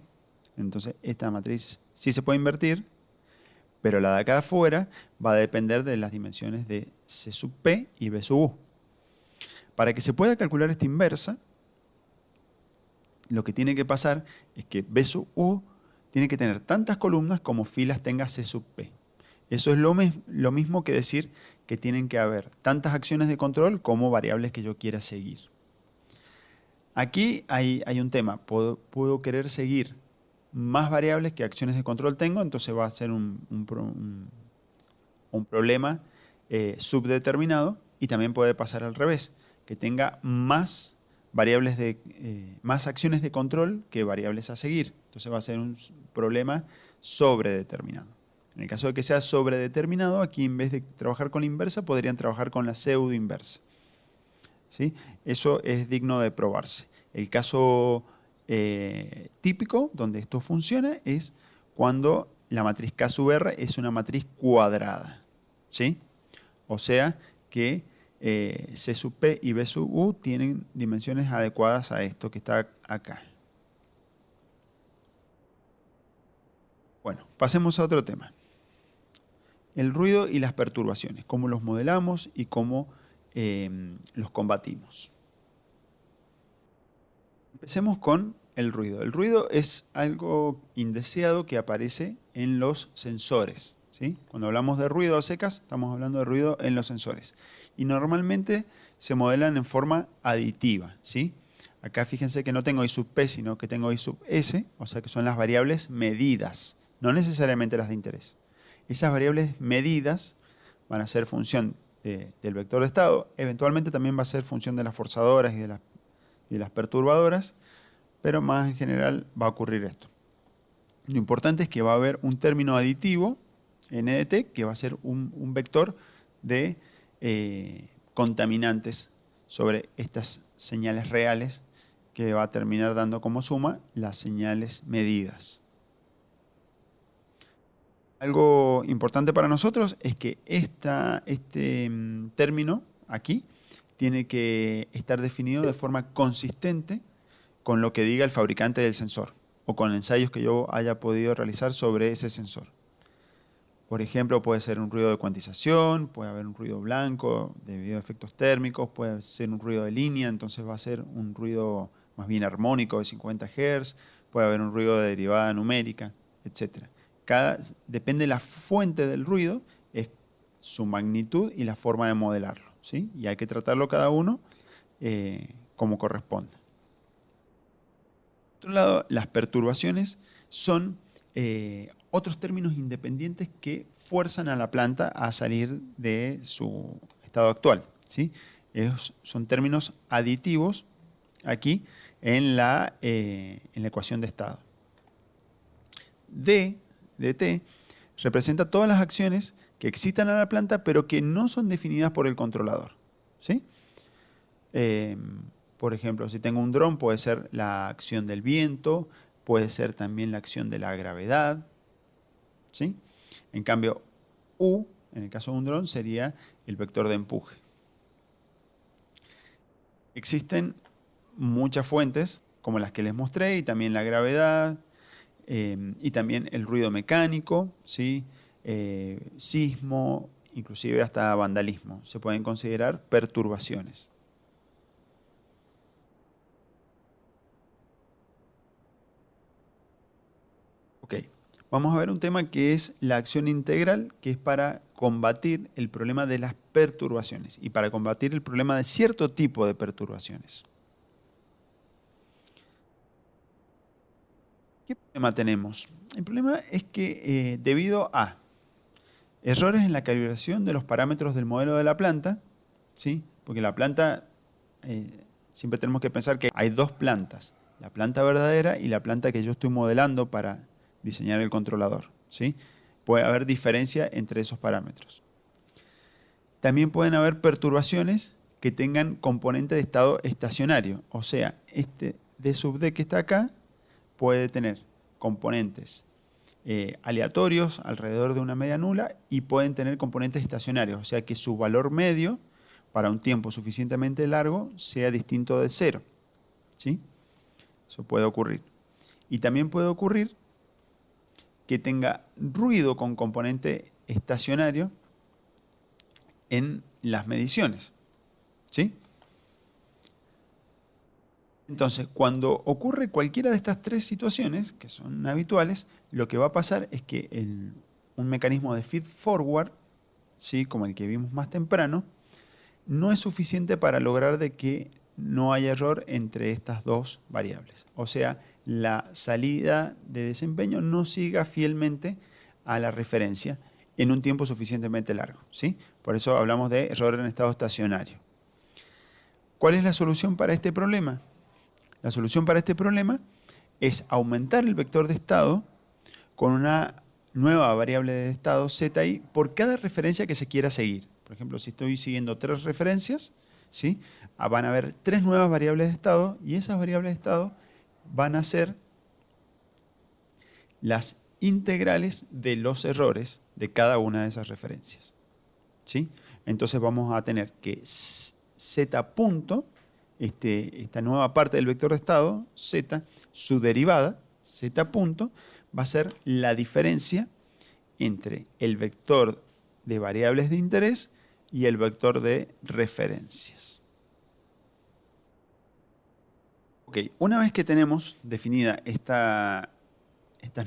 entonces esta matriz sí se puede invertir, pero la de acá afuera va a depender de las dimensiones de C sub P y B sub U. Para que se pueda calcular esta inversa, lo que tiene que pasar es que B sub U tiene que tener tantas columnas como filas tenga C sub P. Eso es lo mismo que decir que tienen que haber tantas acciones de control como variables que yo quiera seguir. Aquí hay un tema, puedo querer seguir más variables que acciones de control tengo, entonces va a ser un problema subdeterminado, y también puede pasar al revés, que tenga más variables más acciones de control que variables a seguir. Entonces va a ser un problema sobredeterminado. En el caso de que sea sobredeterminado, aquí en vez de trabajar con la inversa, podrían trabajar con la pseudo inversa, ¿sí? Eso es digno de probarse. El caso típico donde esto funciona es cuando la matriz K sub R es una matriz cuadrada, ¿sí? O sea que C sub P y B sub U tienen dimensiones adecuadas a esto que está acá. Bueno, pasemos a otro tema. El ruido y las perturbaciones, cómo los modelamos y cómo los combatimos. Empecemos con el ruido. El ruido es algo indeseado que aparece en los sensores, ¿sí? Cuando hablamos de ruido a secas, estamos hablando de ruido en los sensores. Y normalmente se modelan en forma aditiva, ¿sí? Acá fíjense que no tengo I sub P, sino que tengo I sub S, o sea que son las variables medidas, no necesariamente las de interés. Esas variables medidas van a ser función del vector de estado, eventualmente también va a ser función de las forzadoras y de las perturbadoras, pero más en general va a ocurrir esto. Lo importante es que va a haber un término aditivo, n de t, que va a ser un vector de contaminantes sobre estas señales reales que va a terminar dando como suma las señales medidas. Algo importante para nosotros es que este término aquí tiene que estar definido de forma consistente con lo que diga el fabricante del sensor o con ensayos que yo haya podido realizar sobre ese sensor. Por ejemplo, puede ser un ruido de cuantización, puede haber un ruido blanco debido a efectos térmicos, puede ser un ruido de línea, entonces va a ser un ruido más bien armónico de 50 Hz, puede haber un ruido de derivada numérica, etc. Depende de la fuente del ruido, es su magnitud y la forma de modelarlo, ¿sí? Y hay que tratarlo cada uno como corresponde. Por otro lado, las perturbaciones son otros términos independientes que fuerzan a la planta a salir de su estado actual, ¿sí? Son términos aditivos aquí en la ecuación de estado. D de T representa todas las acciones que excitan a la planta pero que no son definidas por el controlador, ¿sí? Por ejemplo, si tengo un dron puede ser la acción del viento, puede ser también la acción de la gravedad, ¿sí? En cambio, U, en el caso de un dron, sería el vector de empuje. Existen muchas fuentes, como las que les mostré, y también la gravedad, y también el ruido mecánico, ¿sí? Sismo, inclusive hasta vandalismo. Se pueden considerar perturbaciones. Ok, vamos a ver un tema que es la acción integral, que es para combatir el problema de las perturbaciones y para combatir el problema de cierto tipo de perturbaciones. ¿Qué problema tenemos? El problema es que debido a errores en la calibración de los parámetros del modelo de la planta, ¿sí? Porque la planta, siempre tenemos que pensar que hay dos plantas, la planta verdadera y la planta que yo estoy modelando para diseñar el controlador, ¿sí? Puede haber diferencia entre esos parámetros. También pueden haber perturbaciones que tengan componente de estado estacionario, o sea, este D sub D que está acá puede tener componentes aleatorios alrededor de una media nula y pueden tener componentes estacionarios, o sea que su valor medio para un tiempo suficientemente largo sea distinto de cero, ¿sí? Eso puede ocurrir. Y también puede ocurrir que tenga ruido con componente estacionario en las mediciones, ¿sí? Entonces, cuando ocurre cualquiera de estas tres situaciones, que son habituales, lo que va a pasar es que un mecanismo de feed forward, ¿sí? Como el que vimos más temprano, no es suficiente para lograr de que no haya error entre estas dos variables. O sea, la salida de desempeño no siga fielmente a la referencia en un tiempo suficientemente largo, ¿sí? Por eso hablamos de error en estado estacionario. ¿Cuál es la solución para este problema? La solución para este problema es aumentar el vector de estado con una nueva variable de estado zi por cada referencia que se quiera seguir. Por ejemplo, si estoy siguiendo tres referencias, ¿sí? Van a haber tres nuevas variables de estado y esas variables de estado van a ser las integrales de los errores de cada una de esas referencias, ¿sí? Entonces vamos a tener que z punto, esta nueva parte del vector de estado, z, su derivada, z punto, va a ser la diferencia entre el vector de variables de interés y el vector de referencias. Ok, una vez que tenemos definida estas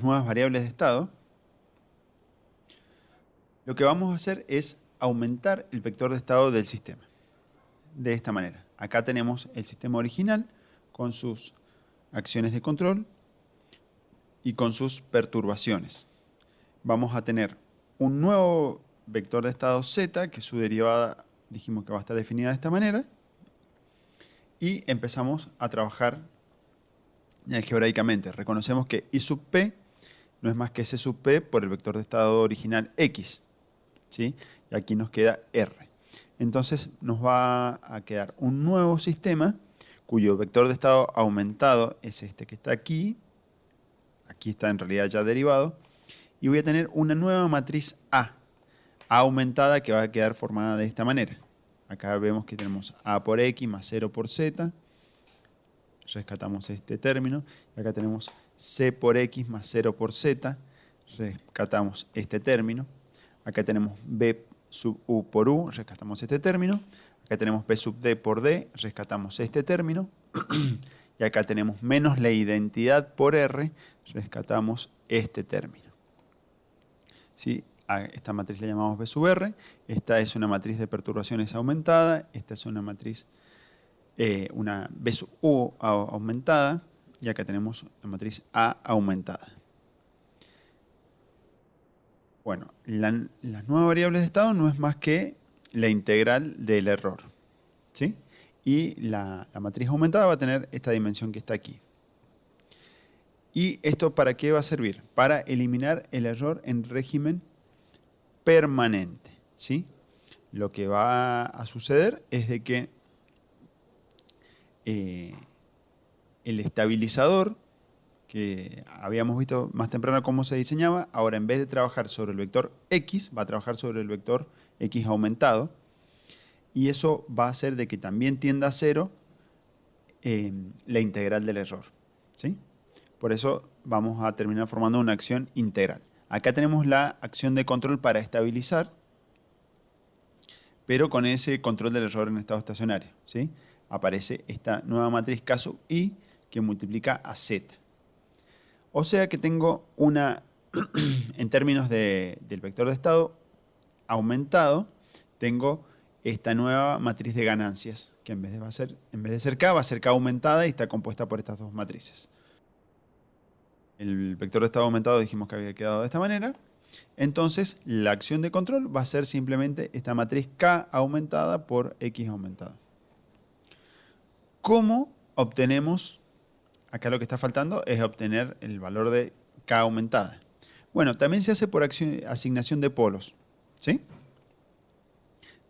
nuevas variables de estado, lo que vamos a hacer es aumentar el vector de estado del sistema. De esta manera. Acá tenemos el sistema original con sus acciones de control y con sus perturbaciones. Vamos a tener un nuevo vector de estado z, que su derivada dijimos que va a estar definida de esta manera. Y empezamos a trabajar algebraicamente. Reconocemos que I sub p no es más que S sub p por el vector de estado original x. ¿Sí? Y aquí nos queda R. Entonces nos va a quedar un nuevo sistema cuyo vector de estado aumentado es este que está aquí. Aquí está en realidad ya derivado. Y voy a tener una nueva matriz A aumentada que va a quedar formada de esta manera. Acá vemos que tenemos A por X más 0 por Z. Rescatamos este término. Y acá tenemos C por X más 0 por Z. Rescatamos este término. Acá tenemos B sub U por U. Rescatamos este término. Acá tenemos P sub D por D. Rescatamos este término. Y acá tenemos menos la identidad por R. Rescatamos este término. ¿Sí? A esta matriz la llamamos B sub R. Esta es una matriz de perturbaciones aumentada. Esta es una matriz, una B sub U aumentada. Y acá tenemos la matriz A aumentada. Bueno, las nuevas variables de estado no es más que la integral del error. ¿Sí? Y la matriz aumentada va a tener esta dimensión que está aquí. ¿Y esto para qué va a servir? Para eliminar el error en régimen permanente. ¿Sí? Lo que va a suceder es de que el estabilizador, que habíamos visto más temprano cómo se diseñaba, ahora en vez de trabajar sobre el vector x, va a trabajar sobre el vector x aumentado. Y eso va a hacer de que también tienda a 0 la integral del error. ¿Sí? Por eso vamos a terminar formando una acción integral. Acá tenemos la acción de control para estabilizar, pero con ese control del error en estado estacionario. ¿Sí? Aparece esta nueva matriz K sub I que multiplica a Z. O sea que tengo una, en términos del vector de estado aumentado, tengo esta nueva matriz de ganancias, que en vez de ser K, va a ser K aumentada y está compuesta por estas dos matrices. El vector de estado aumentado dijimos que había quedado de esta manera. Entonces, la acción de control va a ser simplemente esta matriz K aumentada por X aumentada. ¿Cómo obtenemos? Acá lo que está faltando es obtener el valor de K aumentada. Bueno, también se hace por asignación de polos. ¿Sí?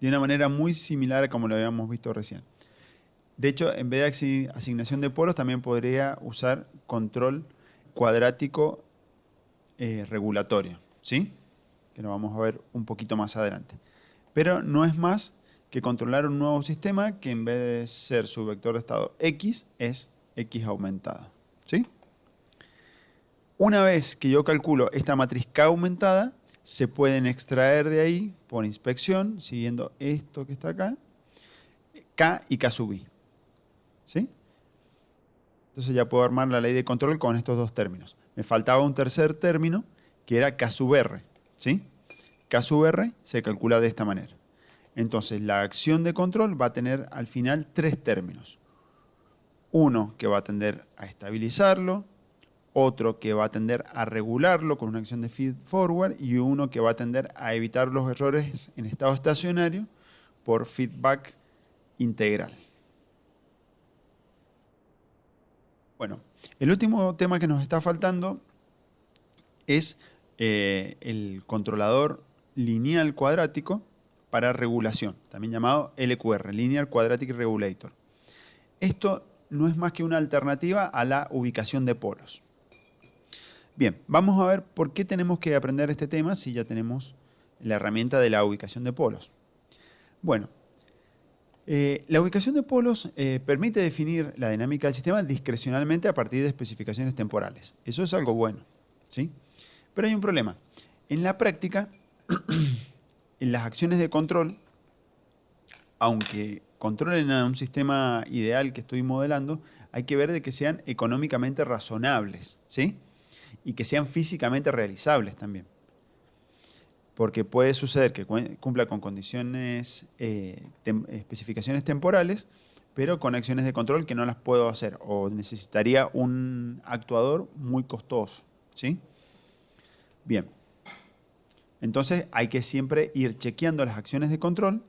De una manera muy similar a como lo habíamos visto recién. De hecho, en vez de asignación de polos, también podría usar control cuadrático regulatorio. ¿Sí? Que lo vamos a ver un poquito más adelante. Pero no es más que controlar un nuevo sistema que en vez de ser su vector de estado X, es X aumentado. ¿Sí? Una vez que yo calculo esta matriz K aumentada, se pueden extraer de ahí por inspección, siguiendo esto que está acá, K y K sub I. ¿Sí? Entonces ya puedo armar la ley de control con estos dos términos. Me faltaba un tercer término que era K sub R. ¿Sí? K sub R se calcula de esta manera. Entonces la acción de control va a tener al final tres términos. Uno que va a tender a estabilizarlo, otro que va a tender a regularlo con una acción de feed forward y uno que va a tender a evitar los errores en estado estacionario por feedback integral. Bueno, el último tema que nos está faltando es el controlador lineal cuadrático para regulación, también llamado LQR, Linear Quadratic Regulator. Esto no es más que una alternativa a la ubicación de polos. Bien, vamos a ver por qué tenemos que aprender este tema si ya tenemos la herramienta de la ubicación de polos. Bueno, la ubicación de polos permite definir la dinámica del sistema discrecionalmente a partir de especificaciones temporales. Eso es algo bueno, ¿sí? Pero hay un problema. En la práctica, en las acciones de control, aunque controlen a un sistema ideal que estoy modelando, hay que ver de que sean económicamente razonables, ¿sí? Y que sean físicamente realizables también. Porque puede suceder que cumpla con condiciones, especificaciones temporales, pero con acciones de control que no las puedo hacer o necesitaría un actuador muy costoso, ¿sí? Bien, entonces hay que siempre ir chequeando las acciones de control,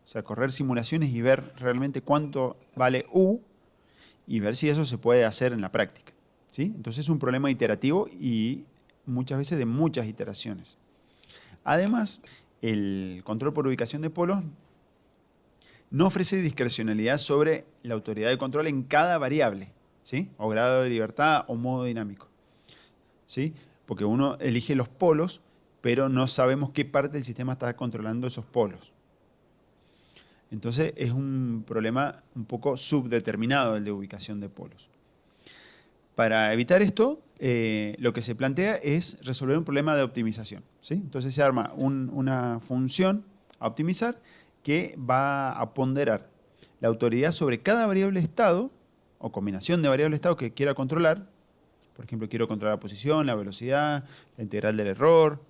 o sea, correr simulaciones y ver realmente cuánto vale U y ver si eso se puede hacer en la práctica, ¿sí? Entonces es un problema iterativo y muchas veces de muchas iteraciones. Además, el control por ubicación de polos no ofrece discrecionalidad sobre la autoridad de control en cada variable, ¿sí? O grado de libertad o modo dinámico, ¿sí? Porque uno elige los polos, pero no sabemos qué parte del sistema está controlando esos polos. Entonces es un problema un poco subdeterminado el de ubicación de polos. Para evitar esto, lo que se plantea es resolver un problema de optimización, ¿sí? Entonces se arma una función a optimizar que va a ponderar la autoridad sobre cada variable estado o combinación de variables estado que quiera controlar. Por ejemplo, quiero controlar la posición, la velocidad, la integral del error,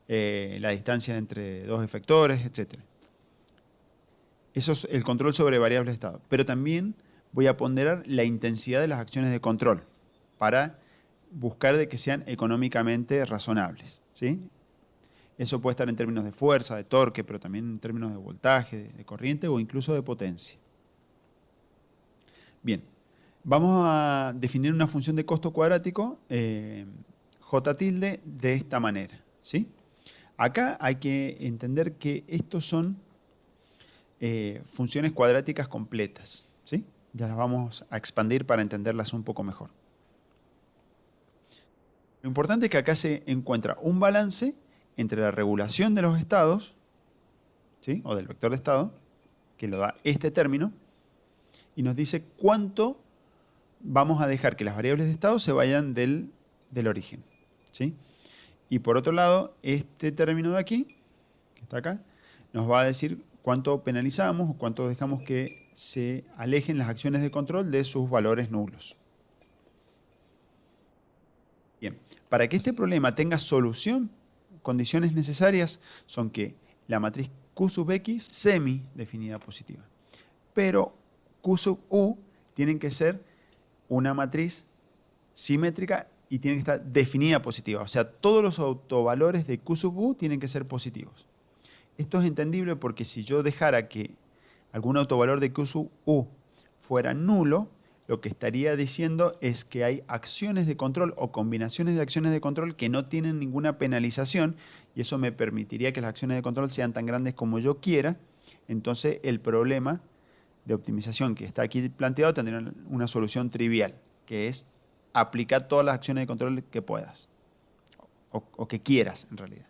la distancia entre dos efectores, etc. Eso es el control sobre variables de estado. Pero también voy a ponderar la intensidad de las acciones de control para buscar de que sean económicamente razonables, ¿sí? Eso puede estar en términos de fuerza, de torque, pero también en términos de voltaje, de corriente o incluso de potencia. Bien, vamos a definir una función de costo cuadrático, J tilde, de esta manera, ¿sí? Acá hay que entender que estos son funciones cuadráticas completas, ¿sí? Ya las vamos a expandir para entenderlas un poco mejor. Lo importante es que acá se encuentra un balance entre la regulación de los estados, ¿sí? O del vector de estado, que lo da este término, y nos dice cuánto vamos a dejar que las variables de estado se vayan del origen, ¿sí? Y por otro lado, este término de aquí, que está acá, nos va a decir cuánto penalizamos o cuánto dejamos que se alejen las acciones de control de sus valores nulos. Bien, para que este problema tenga solución, condiciones necesarias son que la matriz Q sub X semi definida positiva, pero Q sub U tienen que ser una matriz simétrica y tiene que estar definida positiva. O sea, todos los autovalores de Q sub U tienen que ser positivos. Esto es entendible porque si yo dejara que algún autovalor de Q sub U fuera nulo, lo que estaría diciendo es que hay acciones de control o combinaciones de acciones de control que no tienen ninguna penalización y eso me permitiría que las acciones de control sean tan grandes como yo quiera. Entonces el problema de optimización que está aquí planteado tendría una solución trivial, que es aplicar todas las acciones de control que puedas o que quieras en realidad.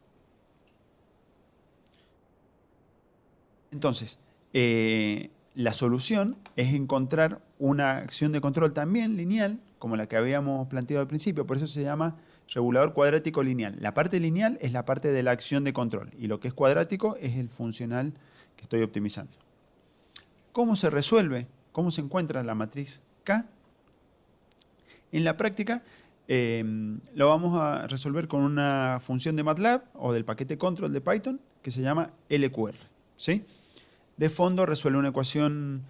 Entonces, la solución es encontrar una acción de control también lineal, como la que habíamos planteado al principio, por eso se llama regulador cuadrático lineal. La parte lineal es la parte de la acción de control y lo que es cuadrático es el funcional que estoy optimizando. ¿Cómo se resuelve? ¿Cómo se encuentra la matriz K? En la práctica lo vamos a resolver con una función de MATLAB o del paquete control de Python que se llama LQR, ¿sí? De fondo resuelve una ecuación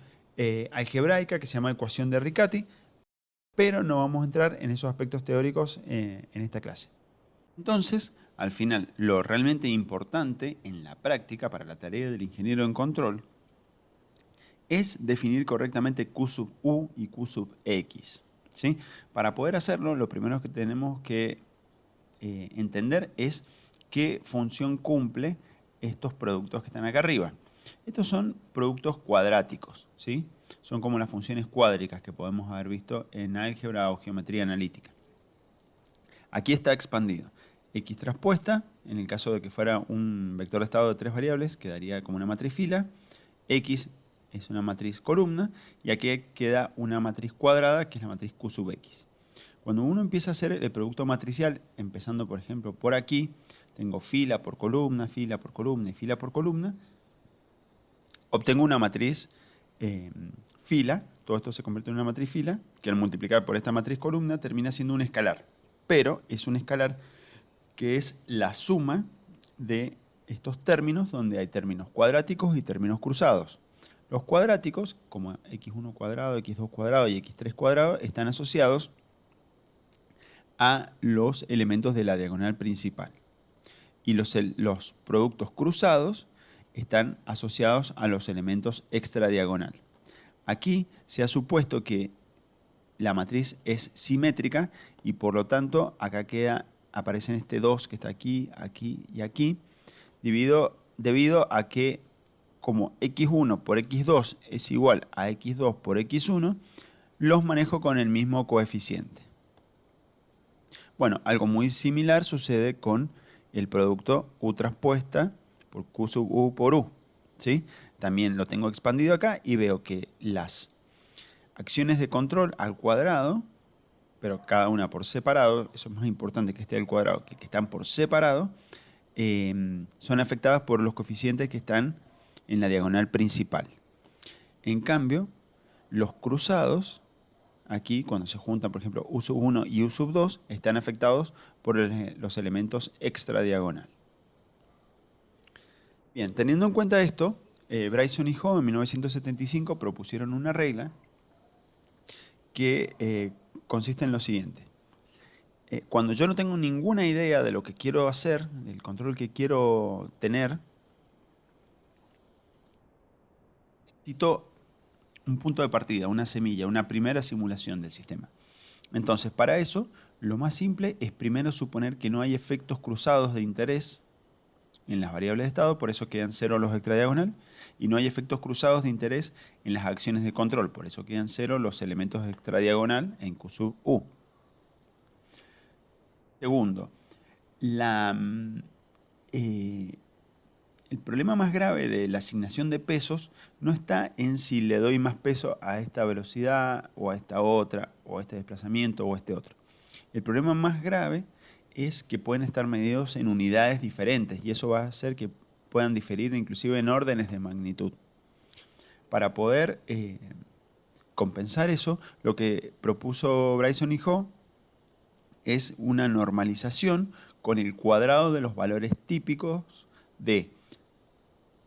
algebraica que se llama ecuación de Riccati, pero no vamos a entrar en esos aspectos teóricos en esta clase. Entonces, al final, lo realmente importante en la práctica para la tarea del ingeniero en control es definir correctamente Q sub U y Q sub X, ¿sí? Para poder hacerlo, lo primero que tenemos que entender es qué función cumple estos productos que están acá arriba. Estos son productos cuadráticos, ¿sí? Son como las funciones cuádricas que podemos haber visto en álgebra o geometría analítica. Aquí está expandido. X transpuesta, en el caso de que fuera un vector de estado de tres variables, quedaría como una matriz fila. X es una matriz columna y aquí queda una matriz cuadrada que es la matriz Q sub X. Cuando uno empieza a hacer el producto matricial, empezando por ejemplo por aquí, tengo fila por columna y fila por columna, obtengo una matriz fila, todo esto se convierte en una matriz fila, que al multiplicar por esta matriz columna termina siendo un escalar, pero es un escalar que es la suma de estos términos donde hay términos cuadráticos y términos cruzados. Los cuadráticos, como x1 cuadrado, x2 cuadrado y x3 cuadrado, están asociados a los elementos de la diagonal principal. Y los productos cruzados están asociados a los elementos extradiagonal. Aquí se ha supuesto que la matriz es simétrica y por lo tanto acá aparece este 2 que está aquí, aquí y aquí, debido a que como x1 por x2 es igual a x2 por x1, los manejo con el mismo coeficiente. Bueno, algo muy similar sucede con el producto u transpuesta por q sub u por u, ¿sí? También lo tengo expandido acá y veo que las acciones de control al cuadrado, pero cada una por separado, eso es más importante que esté al cuadrado, que están por separado, son afectadas por los coeficientes que están en la diagonal principal. En cambio, los cruzados, aquí cuando se juntan, por ejemplo, u sub 1 y u sub 2, están afectados por los elementos extradiagonal. Bien, teniendo en cuenta esto, Bryson y Ho en 1975 propusieron una regla que consiste en lo siguiente. Cuando yo no tengo ninguna idea de lo que quiero hacer, del control que quiero tener, necesito un punto de partida, una semilla, una primera simulación del sistema. Entonces, para eso, lo más simple es primero suponer que no hay efectos cruzados de interés en las variables de estado, por eso quedan 0 los extradiagonal, y no hay efectos cruzados de interés en las acciones de control, por eso quedan 0 los elementos extradiagonal en Q sub U. Segundo, el problema más grave de la asignación de pesos no está en si le doy más peso a esta velocidad o a esta otra, o a este desplazamiento o a este otro. El problema más grave es que pueden estar medidos en unidades diferentes y eso va a hacer que puedan diferir inclusive en órdenes de magnitud. Para poder compensar eso, lo que propuso Bryson y Ho es una normalización con el cuadrado de los valores típicos de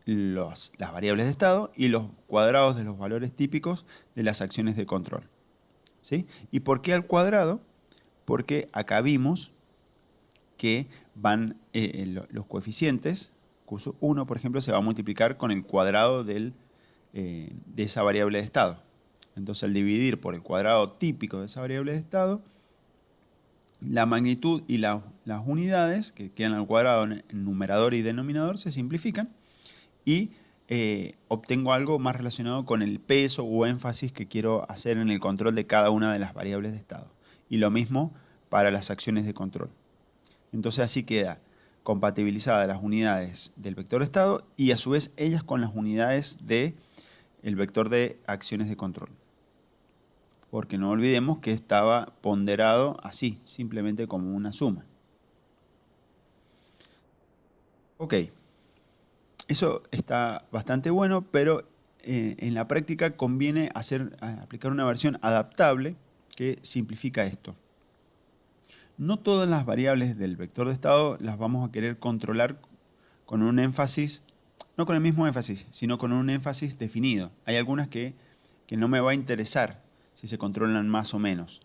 las variables de estado y los cuadrados de los valores típicos de las acciones de control. ¿Sí? ¿Y por qué al cuadrado? Porque acá vimos que van los coeficientes, Q sub 1 por ejemplo, se va a multiplicar con el cuadrado de esa variable de estado. Entonces al dividir por el cuadrado típico de esa variable de estado, la magnitud y las unidades que quedan al cuadrado en numerador y denominador se simplifican y obtengo algo más relacionado con el peso o énfasis que quiero hacer en el control de cada una de las variables de estado. Y lo mismo para las acciones de control. Entonces así queda compatibilizadas las unidades del vector de estado y a su vez ellas con las unidades del vector de acciones de control. Porque no olvidemos que estaba ponderado así, simplemente como una suma. Ok, eso está bastante bueno, pero en la práctica conviene aplicar una versión adaptable que simplifica esto. No todas las variables del vector de estado las vamos a querer controlar con un énfasis, no con el mismo énfasis, sino con un énfasis definido. Hay algunas que no me va a interesar si se controlan más o menos.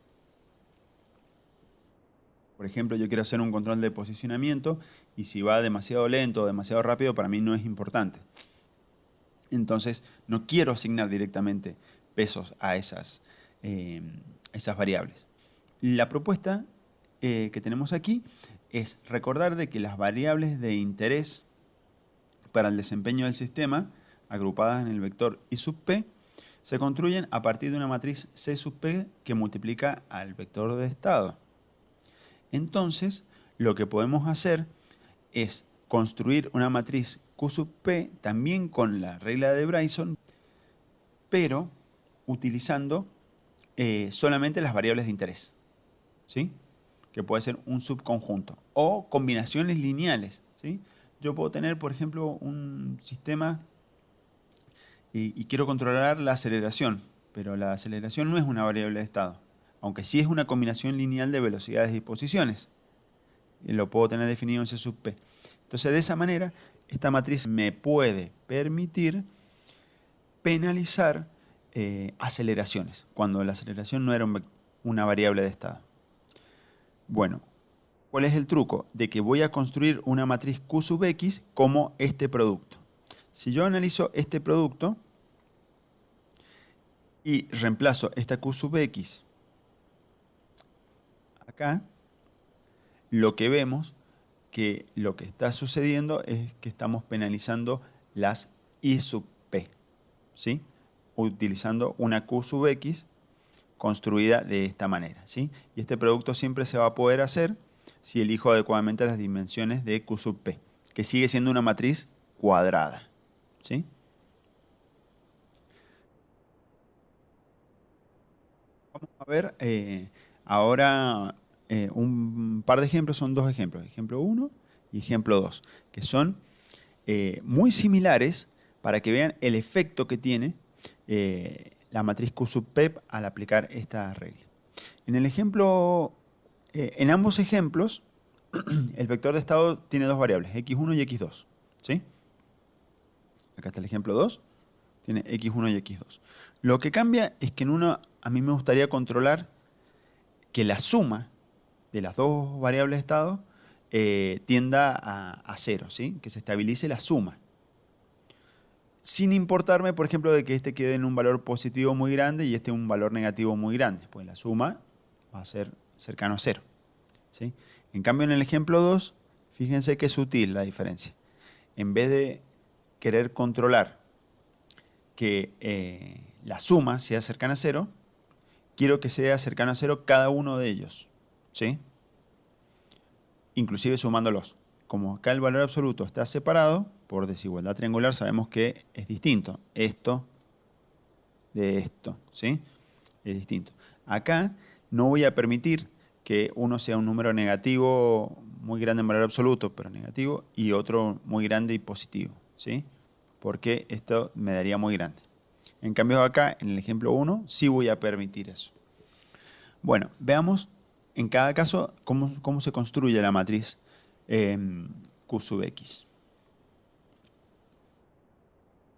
Por ejemplo, yo quiero hacer un control de posicionamiento y si va demasiado lento o demasiado rápido, para mí no es importante. Entonces, no quiero asignar directamente pesos a esas variables. La propuesta que tenemos aquí es recordar de que las variables de interés para el desempeño del sistema, agrupadas en el vector I sub P, se construyen a partir de una matriz C sub P que multiplica al vector de estado. Entonces, lo que podemos hacer es construir una matriz Q sub P también con la regla de Bryson, pero utilizando solamente las variables de interés, ¿sí? Que puede ser un subconjunto o combinaciones lineales, ¿sí? Yo puedo tener, por ejemplo, un sistema y quiero controlar la aceleración, pero la aceleración no es una variable de estado, aunque sí es una combinación lineal de velocidades y posiciones. Y lo puedo tener definido en C sub P. Entonces, de esa manera, esta matriz me puede permitir penalizar aceleraciones, cuando la aceleración no era una variable de estado. Bueno, ¿cuál es el truco? De que voy a construir una matriz Q sub X como este producto. Si yo analizo este producto y reemplazo esta Q sub X acá, lo que vemos que lo que está sucediendo es que estamos penalizando las I sub P, ¿sí? Utilizando una Q sub X construida de esta manera, ¿sí? Y este producto siempre se va a poder hacer si elijo adecuadamente las dimensiones de Q sub P, que sigue siendo una matriz cuadrada, ¿sí? Vamos a ver ahora un par de ejemplos, son dos ejemplos, ejemplo 1 y ejemplo 2, que son muy similares para que vean el efecto que tiene la matriz Q sub P al aplicar esta regla. En ambos ejemplos, el vector de estado tiene dos variables, x1 y x2, ¿sí? Acá está el ejemplo 2, tiene x1 y x2. Lo que cambia es que en uno a mí me gustaría controlar que la suma de las dos variables de estado tienda a cero, ¿sí? Que se estabilice la suma. Sin importarme, por ejemplo, de que este quede en un valor positivo muy grande y este un valor negativo muy grande, pues la suma va a ser cercano a cero, ¿sí? En cambio, en el ejemplo 2, fíjense qué sutil la diferencia. En vez de querer controlar que la suma sea cercana a cero, quiero que sea cercano a cero cada uno de ellos, ¿sí? Inclusive sumándolos. Como acá el valor absoluto está separado, por desigualdad triangular sabemos que es distinto. Esto de esto, ¿sí? Es distinto. Acá no voy a permitir que uno sea un número negativo muy grande en valor absoluto, pero negativo, y otro muy grande y positivo, ¿sí? Porque esto me daría muy grande. En cambio acá, en el ejemplo 1, sí voy a permitir eso. Bueno, veamos en cada caso cómo se construye la matriz Q sub X.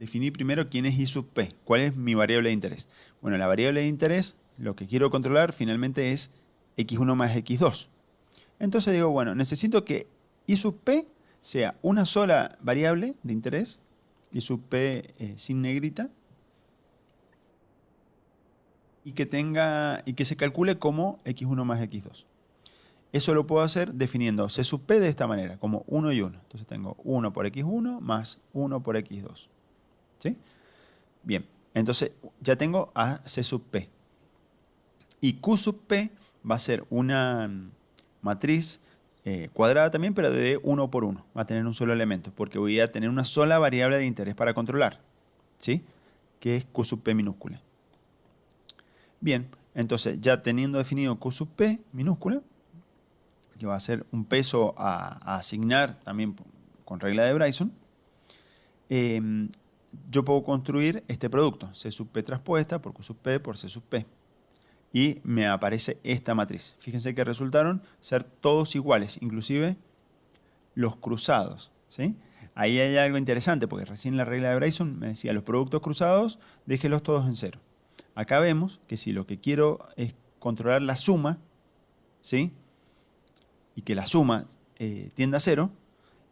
Definí primero quién es I sub P, cuál es mi variable de interés. Bueno, la variable de interés, lo que quiero controlar finalmente es x1 más x2. Entonces digo, bueno, necesito que I sub P sea una sola variable de interés, I sub P sin negrita, y que se calcule como x1 más x2. Eso lo puedo hacer definiendo C sub P de esta manera, como 1 y 1. Entonces tengo 1 por x1 más 1 por x2. ¿Sí? Bien, entonces ya tengo a C sub P. Y Q sub P va a ser una matriz cuadrada también, pero de 1 por 1. Va a tener un solo elemento, porque voy a tener una sola variable de interés para controlar, ¿sí? Que es Q sub P minúscula. Bien, entonces ya teniendo definido Q sub P minúscula, que va a ser un peso a asignar también con regla de Bryson, yo puedo construir este producto, C sub P traspuesta por Q sub P por C sub P. Y me aparece esta matriz. Fíjense que resultaron ser todos iguales, inclusive los cruzados, ¿sí? Ahí hay algo interesante, porque recién la regla de Bryson me decía los productos cruzados, déjelos todos en cero. Acá vemos que si lo que quiero es controlar la suma, ¿sí? Y que la suma tienda a cero,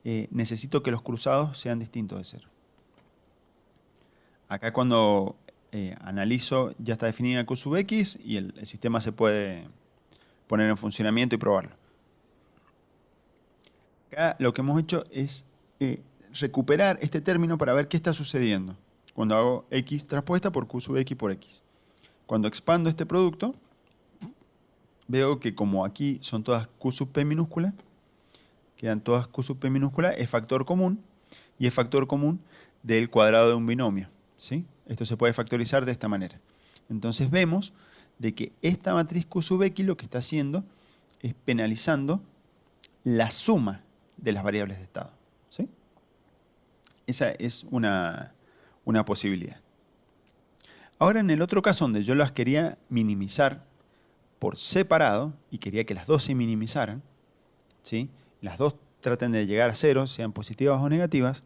necesito que los cruzados sean distintos de cero. Acá cuando analizo, ya está definida Q sub X y el sistema se puede poner en funcionamiento y probarlo. Acá lo que hemos hecho es recuperar este término para ver qué está sucediendo cuando hago X traspuesta por Q sub X por X. Cuando expando este producto, veo que como aquí son todas Q sub P minúscula, quedan todas Q sub P minúscula, es factor común, y es factor común del cuadrado de un binomio, ¿sí? Esto se puede factorizar de esta manera. Entonces vemos de que esta matriz Q sub X lo que está haciendo es penalizando la suma de las variables de estado, ¿sí? Esa es una posibilidad. Ahora, en el otro caso donde yo las quería minimizar por separado y quería que las dos se minimizaran, ¿sí? Las dos traten de llegar a cero, sean positivas o negativas,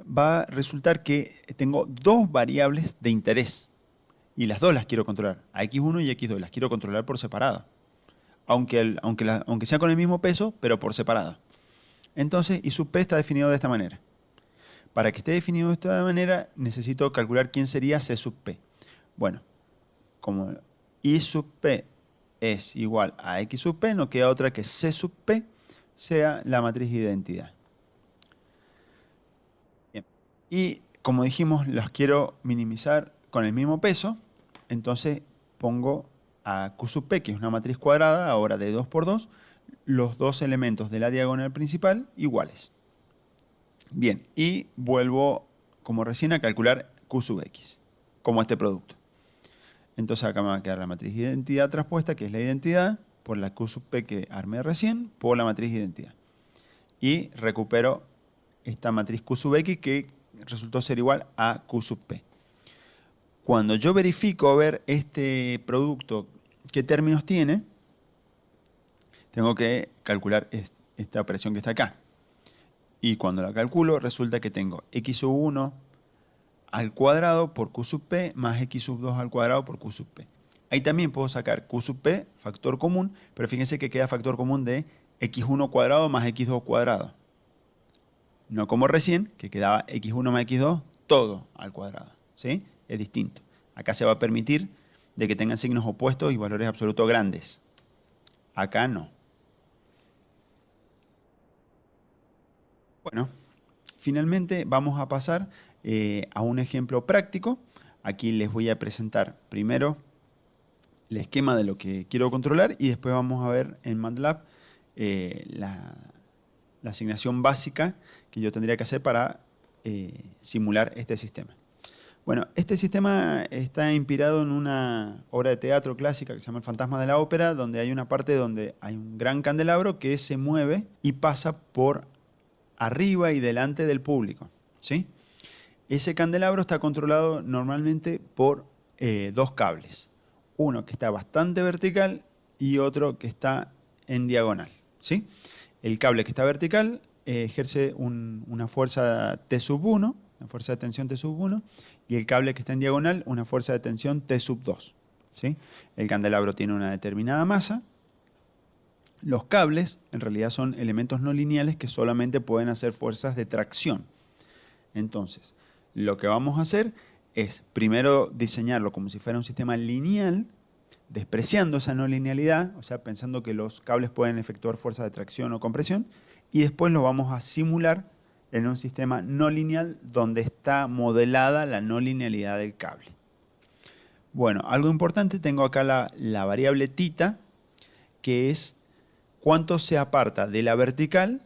va a resultar que tengo dos variables de interés y las dos las quiero controlar, a x1 y x2, las quiero controlar por separado, aunque sea con el mismo peso, pero por separado. Entonces, I sub p está definido de esta manera. Para que esté definido de esta manera, necesito calcular quién sería C sub p. Bueno, como I sub p es igual a x sub p, no queda otra que C sub p sea la matriz de identidad. Bien. Y como dijimos, las quiero minimizar con el mismo peso, entonces pongo a Q sub p, que es una matriz cuadrada, ahora de 2 por 2, los dos elementos de la diagonal principal iguales. Bien, y vuelvo, como recién, a calcular Q sub X, como este producto. Entonces acá me va a quedar la matriz de identidad traspuesta, que es la identidad, por la Q sub P que armé recién, por la matriz de identidad. Y recupero esta matriz Q sub X que resultó ser igual a Q sub P. Cuando yo verifico ver este producto qué términos tiene, tengo que calcular esta operación que está acá. Y cuando la calculo, resulta que tengo x sub 1 al cuadrado por q sub p más x sub 2 al cuadrado por q sub p. Ahí también puedo sacar q sub p, factor común, pero fíjense que queda factor común de x1 cuadrado más x2 cuadrado. No como recién, que quedaba x1 más x2 todo al cuadrado, ¿sí? Es distinto. Acá se va a permitir de que tengan signos opuestos y valores absolutos grandes. Acá no. Bueno, finalmente vamos a pasar a un ejemplo práctico. Aquí les voy a presentar primero el esquema de lo que quiero controlar y después vamos a ver en MATLAB la asignación básica que yo tendría que hacer para simular este sistema. Bueno, este sistema está inspirado en una obra de teatro clásica que se llama El fantasma de la ópera, donde hay una parte donde hay un gran candelabro que se mueve y pasa por arriba y delante del público, ¿sí? Ese candelabro está controlado normalmente por dos cables. Uno que está bastante vertical y otro que está en diagonal, ¿sí? El cable que está vertical ejerce una fuerza T sub 1, una fuerza de tensión T sub 1, y el cable que está en diagonal una fuerza de tensión T sub 2, ¿sí? El candelabro tiene una determinada masa. Los cables en realidad son elementos no lineales que solamente pueden hacer fuerzas de tracción. Entonces, lo que vamos a hacer es primero diseñarlo como si fuera un sistema lineal, despreciando esa no linealidad, o sea, pensando que los cables pueden efectuar fuerzas de tracción o compresión, y después lo vamos a simular en un sistema no lineal donde está modelada la no linealidad del cable. Bueno, algo importante, tengo acá la variable θ, que es cuánto se aparta de la vertical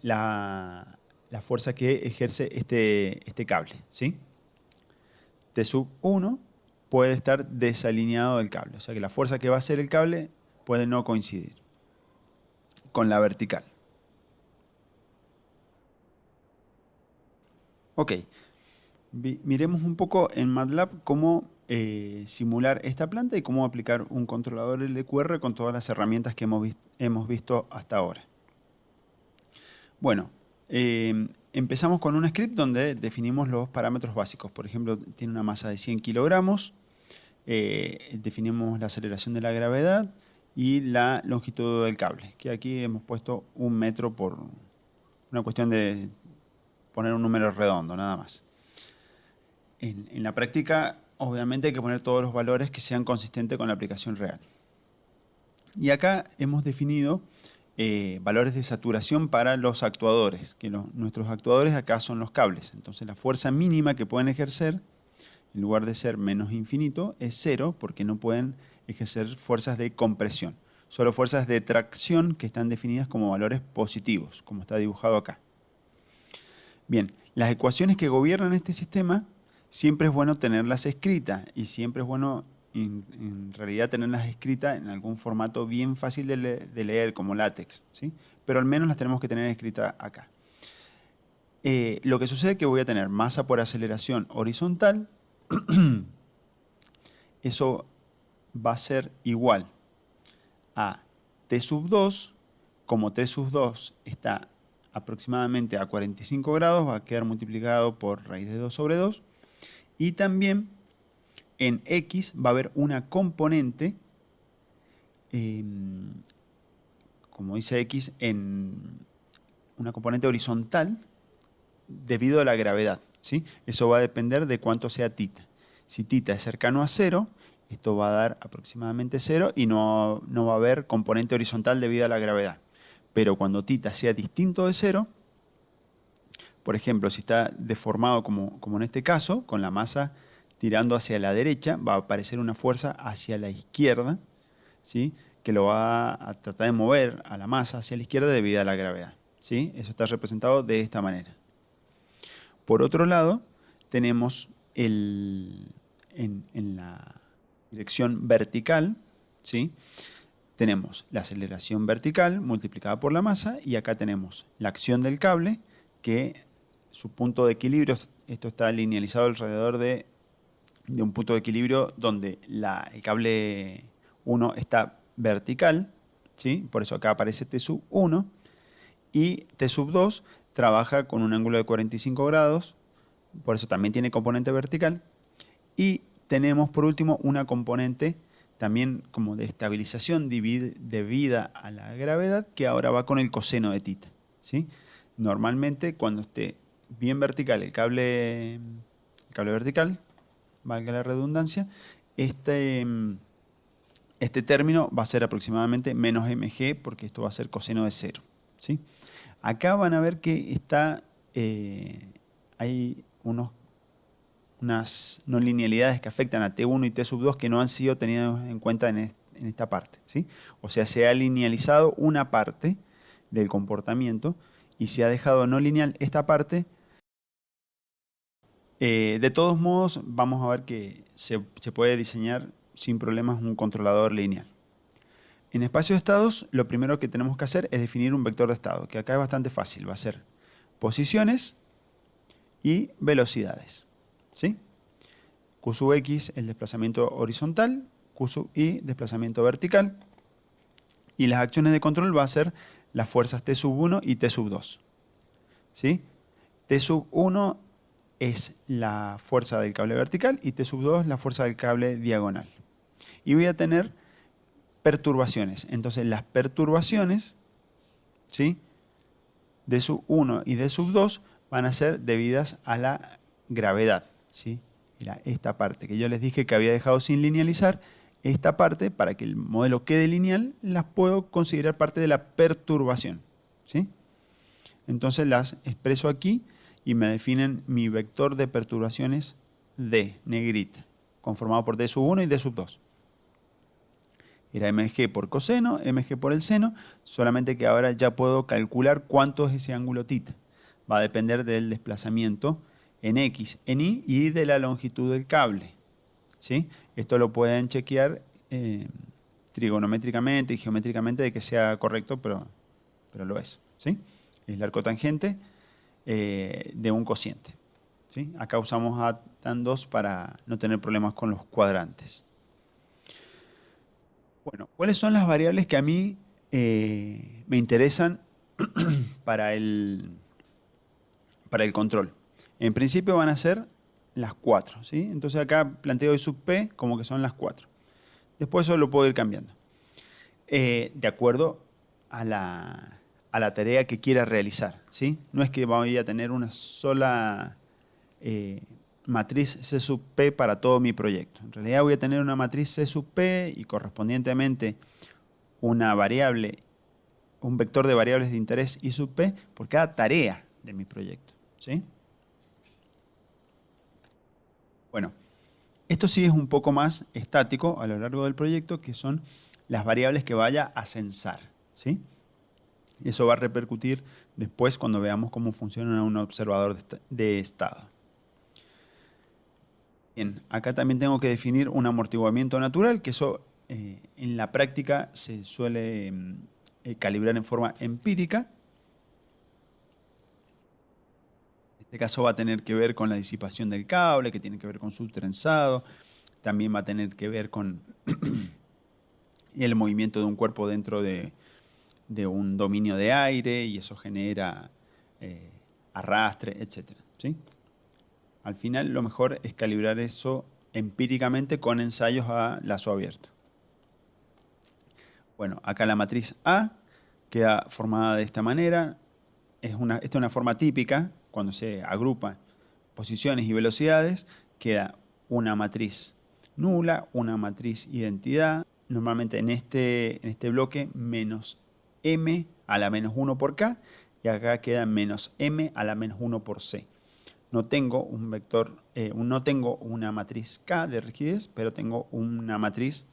la fuerza que ejerce este cable, ¿sí? T sub 1 puede estar desalineado del cable, o sea que la fuerza que va a hacer el cable puede no coincidir con la vertical. Ok, miremos un poco en MATLAB cómo simular esta planta y cómo aplicar un controlador LQR con todas las herramientas que hemos visto hasta ahora. Bueno, empezamos con un script donde definimos los parámetros básicos. Por ejemplo, tiene una masa de 100 kilogramos, definimos la aceleración de la gravedad y la longitud del cable, que aquí hemos puesto 1 metro por una cuestión de poner un número redondo, nada más. En la práctica, obviamente, hay que poner todos los valores que sean consistentes con la aplicación real. Y acá hemos definido valores de saturación para los actuadores, que nuestros actuadores acá son los cables. Entonces la fuerza mínima que pueden ejercer, en lugar de ser menos infinito, es 0, porque no pueden ejercer fuerzas de compresión. solo fuerzas de tracción que están definidas como valores positivos, como está dibujado acá. Bien, las ecuaciones que gobiernan este sistema siempre es bueno tenerlas escritas y siempre es bueno en realidad tenerlas escritas en algún formato bien fácil de leer como látex, ¿sí? Pero al menos las tenemos que tener escritas acá. Lo que sucede es que voy a tener masa por aceleración horizontal. Eso va a ser igual a T sub 2. Como T sub 2 está aproximadamente a 45 grados, va a quedar multiplicado por raíz de 2 sobre 2. Y también en X va a haber una componente, como dice X, en una componente horizontal debido a la gravedad, ¿sí? Eso va a depender de cuánto sea θ. Si θ es cercano a 0, esto va a dar aproximadamente 0 y no va a haber componente horizontal debido a la gravedad. Pero cuando θ sea distinto de 0, por ejemplo, si está deformado como en este caso, con la masa tirando hacia la derecha, va a aparecer una fuerza hacia la izquierda, ¿sí? Que lo va a tratar de mover a la masa hacia la izquierda debido a la gravedad, ¿sí? Eso está representado de esta manera. Por otro lado, tenemos en la dirección vertical, ¿sí? Tenemos la aceleración vertical multiplicada por la masa y acá tenemos la acción del cable, que su punto de equilibrio, esto está linealizado alrededor de un punto de equilibrio donde el cable 1 está vertical, ¿sí? Por eso acá aparece T sub 1 y T sub 2 trabaja con un ángulo de 45 grados, por eso también tiene componente vertical. Y tenemos por último una componente también como de estabilización debida a la gravedad, que ahora va con el coseno de θ, ¿sí? Normalmente cuando esté bien vertical el cable vertical, valga la redundancia, este término va a ser aproximadamente menos mg, porque esto va a ser coseno de 0, ¿sí? Acá van a ver que hay unas no linealidades que afectan a T1 y T sub 2 que no han sido tenidas en cuenta en esta parte, ¿sí? O sea, se ha linealizado una parte del comportamiento y se ha dejado no lineal esta parte. De todos modos, vamos a ver que se puede diseñar sin problemas un controlador lineal. En espacio de estados, lo primero que tenemos que hacer es definir un vector de estado, que acá es bastante fácil. Va a ser posiciones y velocidades, ¿sí? Q sub x, el desplazamiento horizontal, Q sub y, desplazamiento vertical. Y las acciones de control va a ser las fuerzas T sub 1 y T sub 2, ¿sí? T sub 1 es la fuerza del cable vertical y T sub 2 la fuerza del cable diagonal. Y voy a tener perturbaciones. Entonces las perturbaciones, ¿sí?, D sub 1 y D sub 2 van a ser debidas a la gravedad, ¿sí? Mira, esta parte que yo les dije que había dejado sin linealizar, esta parte, para que el modelo quede lineal, las puedo considerar parte de la perturbación, ¿sí? Entonces las expreso aquí y me definen mi vector de perturbaciones D, negrita, conformado por D sub 1 y D sub 2. Era mg por coseno, mg por el seno, solamente que ahora ya puedo calcular cuánto es ese ángulo θ. Va a depender del desplazamiento en x, en y y de la longitud del cable, ¿sí? Esto lo pueden chequear trigonométricamente y geométricamente de que sea correcto, pero lo es, ¿sí? Es el arco tangente de un cociente, ¿sí? Acá usamos a tan 2 para no tener problemas con los cuadrantes. Bueno, ¿cuáles son las variables que a mí me interesan para el control? En principio van a ser las 4, ¿sí? Entonces acá planteo I sub P como que son las 4. Después eso lo puedo ir cambiando. De acuerdo a la tarea que quiera realizar, ¿sí? No es que voy a tener una sola matriz C sub P para todo mi proyecto. En realidad voy a tener una matriz C sub P y correspondientemente una variable, un vector de variables de interés I sub P por cada tarea de mi proyecto, ¿sí? Bueno, esto sí es un poco más estático a lo largo del proyecto, que son las variables que vaya a censar, ¿sí? Eso va a repercutir después cuando veamos cómo funciona un observador de estado. Bien, acá también tengo que definir un amortiguamiento natural, que eso en la práctica se suele calibrar en forma empírica. En este caso va a tener que ver con la disipación del cable, que tiene que ver con su trenzado. También va a tener que ver con el movimiento de un cuerpo dentro de un dominio de aire, y eso genera arrastre, etc. ¿Sí? Al final lo mejor es calibrar eso empíricamente con ensayos a lazo abierto. Bueno, acá la matriz A queda formada de esta manera. Esta es una forma típica. Cuando se agrupan posiciones y velocidades, queda una matriz nula, una matriz identidad. Normalmente en este bloque menos m a la menos 1 por k, y acá queda menos m a la menos 1 por c. No tengo un vector, no tengo una matriz K de rigidez, pero tengo una matriz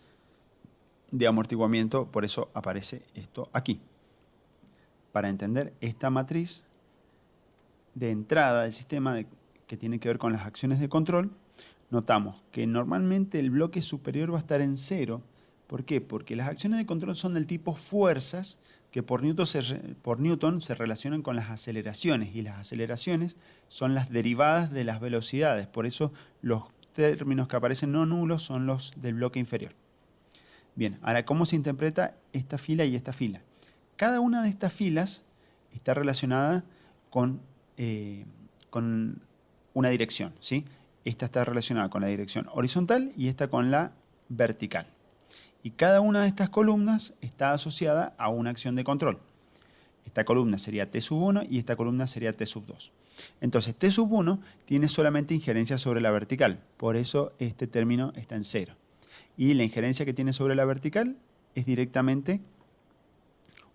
de amortiguamiento, por eso aparece esto aquí. Para entender esta matriz de entrada del sistema que tiene que ver con las acciones de control, notamos que normalmente el bloque superior va a estar en 0. ¿Por qué? Porque las acciones de control son del tipo fuerzas, que por Newton se relacionan con las aceleraciones, y las aceleraciones son las derivadas de las velocidades. Por eso los términos que aparecen no nulos son los del bloque inferior. Bien, ahora, ¿cómo se interpreta esta fila y esta fila? Cada una de estas filas está relacionada con una dirección, ¿sí? Esta está relacionada con la dirección horizontal y esta con la vertical. Y cada una de estas columnas está asociada a una acción de control. Esta columna sería T1 y esta columna sería T2. Entonces, T1 tiene solamente injerencia sobre la vertical. Por eso este término está en 0. Y la injerencia que tiene sobre la vertical es directamente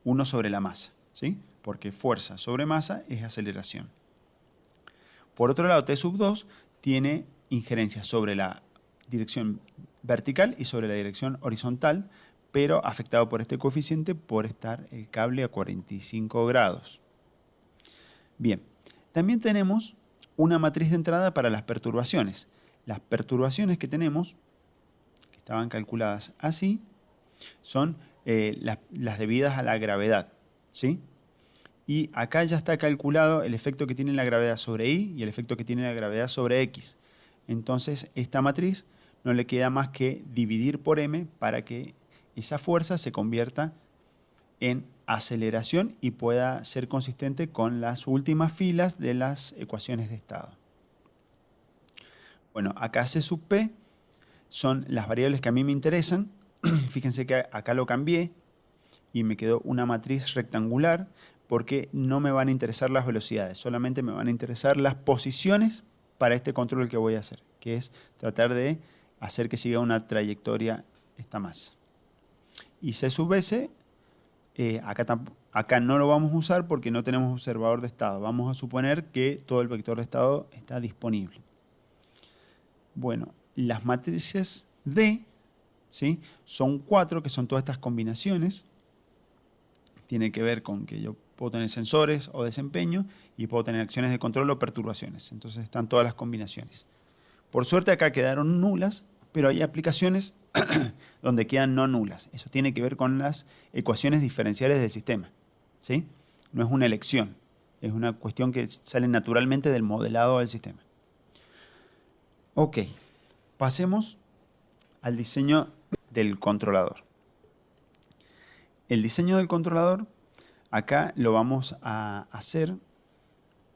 1 sobre la masa, ¿sí? Porque fuerza sobre masa es aceleración. Por otro lado, T2 tiene injerencia sobre la dirección vertical y sobre la dirección horizontal, pero afectado por este coeficiente por estar el cable a 45 grados. Bien, también tenemos una matriz de entrada para las perturbaciones. Las perturbaciones que tenemos, que estaban calculadas así, son las debidas a la gravedad, ¿sí? Y acá ya está calculado el efecto que tiene la gravedad sobre Y y el efecto que tiene la gravedad sobre X. Entonces, esta matriz no le queda más que dividir por m para que esa fuerza se convierta en aceleración y pueda ser consistente con las últimas filas de las ecuaciones de estado. Bueno, acá C sub P son las variables que a mí me interesan. Fíjense que acá lo cambié y me quedó una matriz rectangular, porque no me van a interesar las velocidades, solamente me van a interesar las posiciones para este control que voy a hacer, que es tratar de hacer que siga una trayectoria esta masa. Y C sub S, acá no lo vamos a usar porque no tenemos observador de estado. Vamos a suponer que todo el vector de estado está disponible. Bueno, las matrices D, ¿sí?, son 4, que son todas estas combinaciones. Tiene que ver con que yo puedo tener sensores o desempeño y puedo tener acciones de control o perturbaciones. Entonces están todas las combinaciones. Por suerte acá quedaron nulas, pero hay aplicaciones donde quedan no nulas. Eso tiene que ver con las ecuaciones diferenciales del sistema, ¿sí? No es una elección, es una cuestión que sale naturalmente del modelado del sistema. Ok, pasemos al diseño del controlador. El diseño del controlador, acá lo vamos a hacer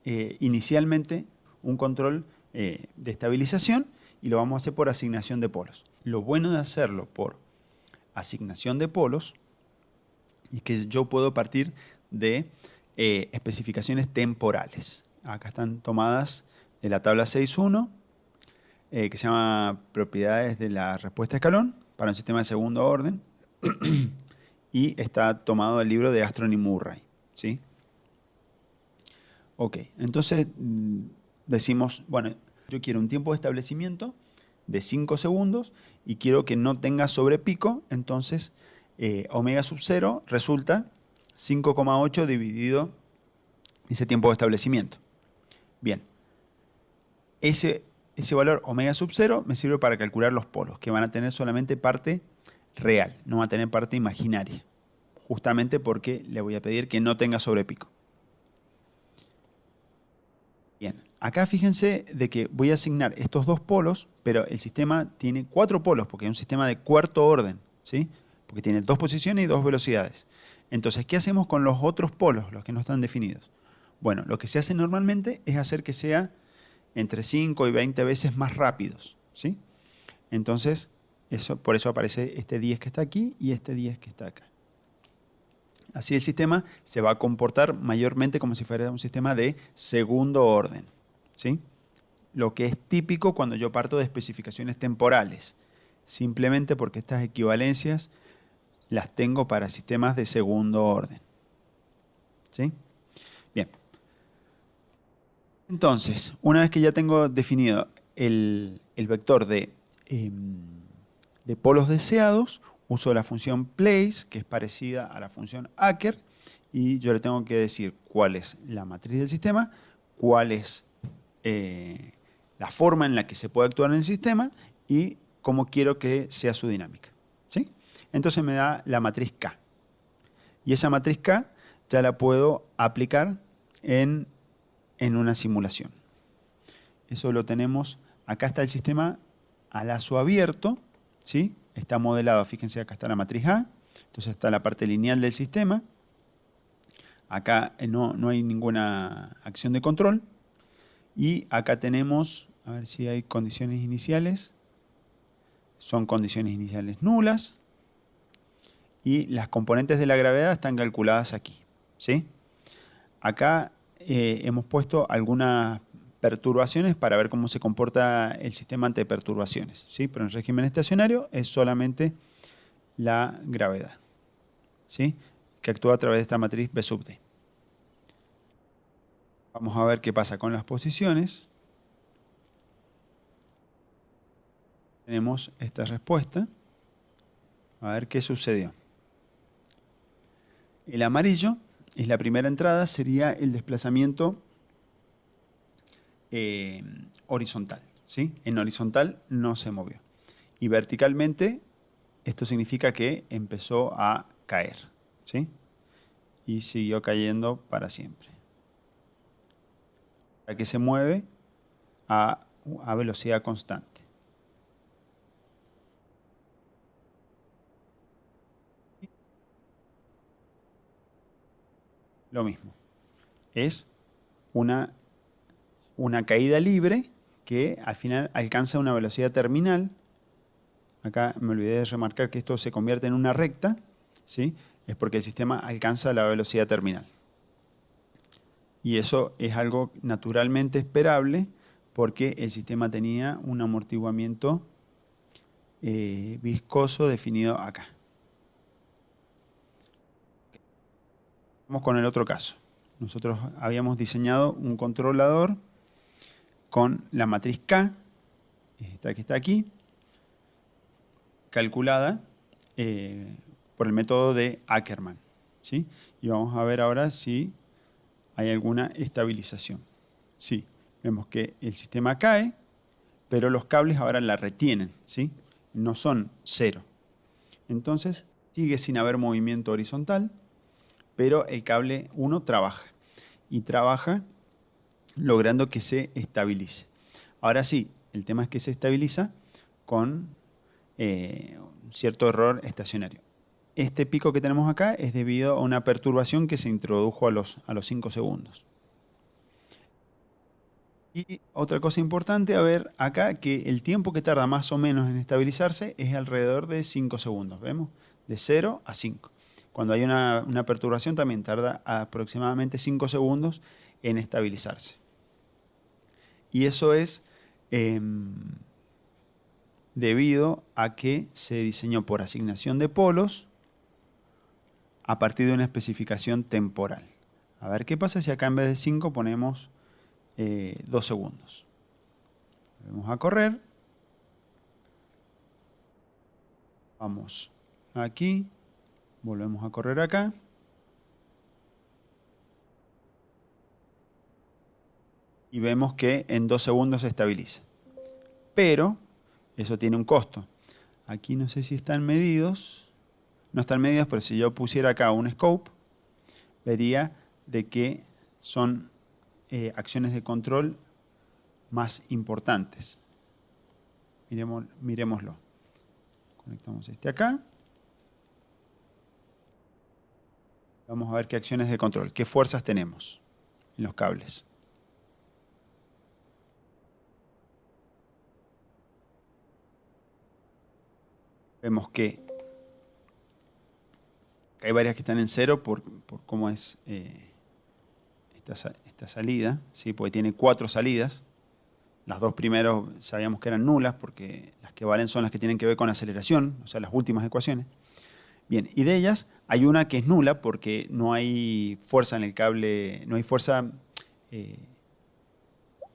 inicialmente un control de estabilización, y lo vamos a hacer por asignación de polos. Lo bueno de hacerlo por asignación de polos es que yo puedo partir de especificaciones temporales. Acá están tomadas de la tabla 6.1, que se llama Propiedades de la respuesta escalón para un sistema de segundo orden. Y está tomado del libro de Armstrong y Murray, ¿sí? Ok, entonces decimos, bueno, yo quiero un tiempo de establecimiento de 5 segundos y quiero que no tenga sobrepico, entonces omega sub 0 resulta 5,8 dividido ese tiempo de establecimiento. Bien, ese valor omega sub 0 me sirve para calcular los polos, que van a tener solamente parte real, no va a tener parte imaginaria, justamente porque le voy a pedir que no tenga sobrepico. Bien, acá fíjense de que voy a asignar estos dos polos, pero el sistema tiene 4 polos, porque es un sistema de cuarto orden, ¿sí? Porque tiene 2 posiciones y 2 velocidades. Entonces, ¿qué hacemos con los otros polos, los que no están definidos? Bueno, lo que se hace normalmente es hacer que sea entre 5 y 20 veces más rápidos, ¿sí? Entonces, por eso aparece este 10 que está aquí y este 10 que está acá. Así el sistema se va a comportar mayormente como si fuera un sistema de segundo orden, ¿sí? Lo que es típico cuando yo parto de especificaciones temporales, simplemente porque estas equivalencias las tengo para sistemas de segundo orden, ¿sí? Bien. Entonces, una vez que ya tengo definido el vector de polos deseados, uso la función place, que es parecida a la función Aker, y yo le tengo que decir cuál es la matriz del sistema, cuál es la forma en la que se puede actuar en el sistema y cómo quiero que sea su dinámica, ¿sí? Entonces me da la matriz K. Y esa matriz K ya la puedo aplicar en una simulación. Eso lo tenemos, acá está el sistema a lazo abierto, ¿sí? Está modelado, fíjense, acá está la matriz A, entonces está la parte lineal del sistema. Acá no hay ninguna acción de control. Y acá tenemos, a ver si hay condiciones iniciales. Son condiciones iniciales nulas. Y las componentes de la gravedad están calculadas aquí, ¿sí? Acá hemos puesto algunas perturbaciones para ver cómo se comporta el sistema ante perturbaciones, ¿sí? Pero en el régimen estacionario es solamente la gravedad, ¿sí? Que actúa a través de esta matriz B sub D. Vamos a ver qué pasa con las posiciones. Tenemos esta respuesta. A ver qué sucedió. El amarillo es la primera entrada, sería el desplazamiento horizontal, ¿sí? En horizontal no se movió. Y verticalmente, esto significa que empezó a caer, ¿sí? Y siguió cayendo para siempre. Para que se mueve a velocidad constante. Lo mismo. Es una caída libre que al final alcanza una velocidad terminal. Acá me olvidé de remarcar que esto se convierte en una recta, ¿sí? Es porque el sistema alcanza la velocidad terminal. Y eso es algo naturalmente esperable porque el sistema tenía un amortiguamiento viscoso definido acá. Vamos con el otro caso. Nosotros habíamos diseñado un controlador con la matriz K, esta que está aquí, calculada por el método de Ackermann, ¿sí? Y vamos a ver ahora si hay alguna estabilización. Sí, vemos que el sistema cae, pero los cables ahora la retienen, ¿sí? No son cero. Entonces, sigue sin haber movimiento horizontal, pero el cable 1 trabaja. Y trabaja logrando que se estabilice. Ahora sí, el tema es que se estabiliza con cierto error estacionario. Este pico que tenemos acá es debido a una perturbación que se introdujo a los 5 segundos. Y otra cosa importante, a ver acá, que el tiempo que tarda más o menos en estabilizarse es alrededor de 5 segundos. ¿Vemos? De 0 a 5. Cuando hay una perturbación también tarda aproximadamente 5 segundos en estabilizarse. Y eso es debido a que se diseñó por asignación de polos a partir de una especificación temporal. A ver qué pasa si acá en vez de 5 ponemos 2 segundos. Vamos a correr. Vamos aquí. Volvemos a correr acá. Y vemos que en 2 segundos se estabiliza. Pero eso tiene un costo. Aquí no sé si están medidos. No están medidos, pero si yo pusiera acá un scope, vería de que son acciones de control más importantes. Miremoslo. Conectamos este acá. Vamos a ver qué acciones de control, qué fuerzas tenemos en los cables. Vemos que hay varias que están en cero por cómo es esta salida, ¿sí? Porque tiene 4 salidas. Las 2 primeras sabíamos que eran nulas porque las que valen son las que tienen que ver con aceleración, o sea, las últimas ecuaciones. Bien, y de ellas hay una que es nula porque no hay fuerza en el cable, no hay fuerza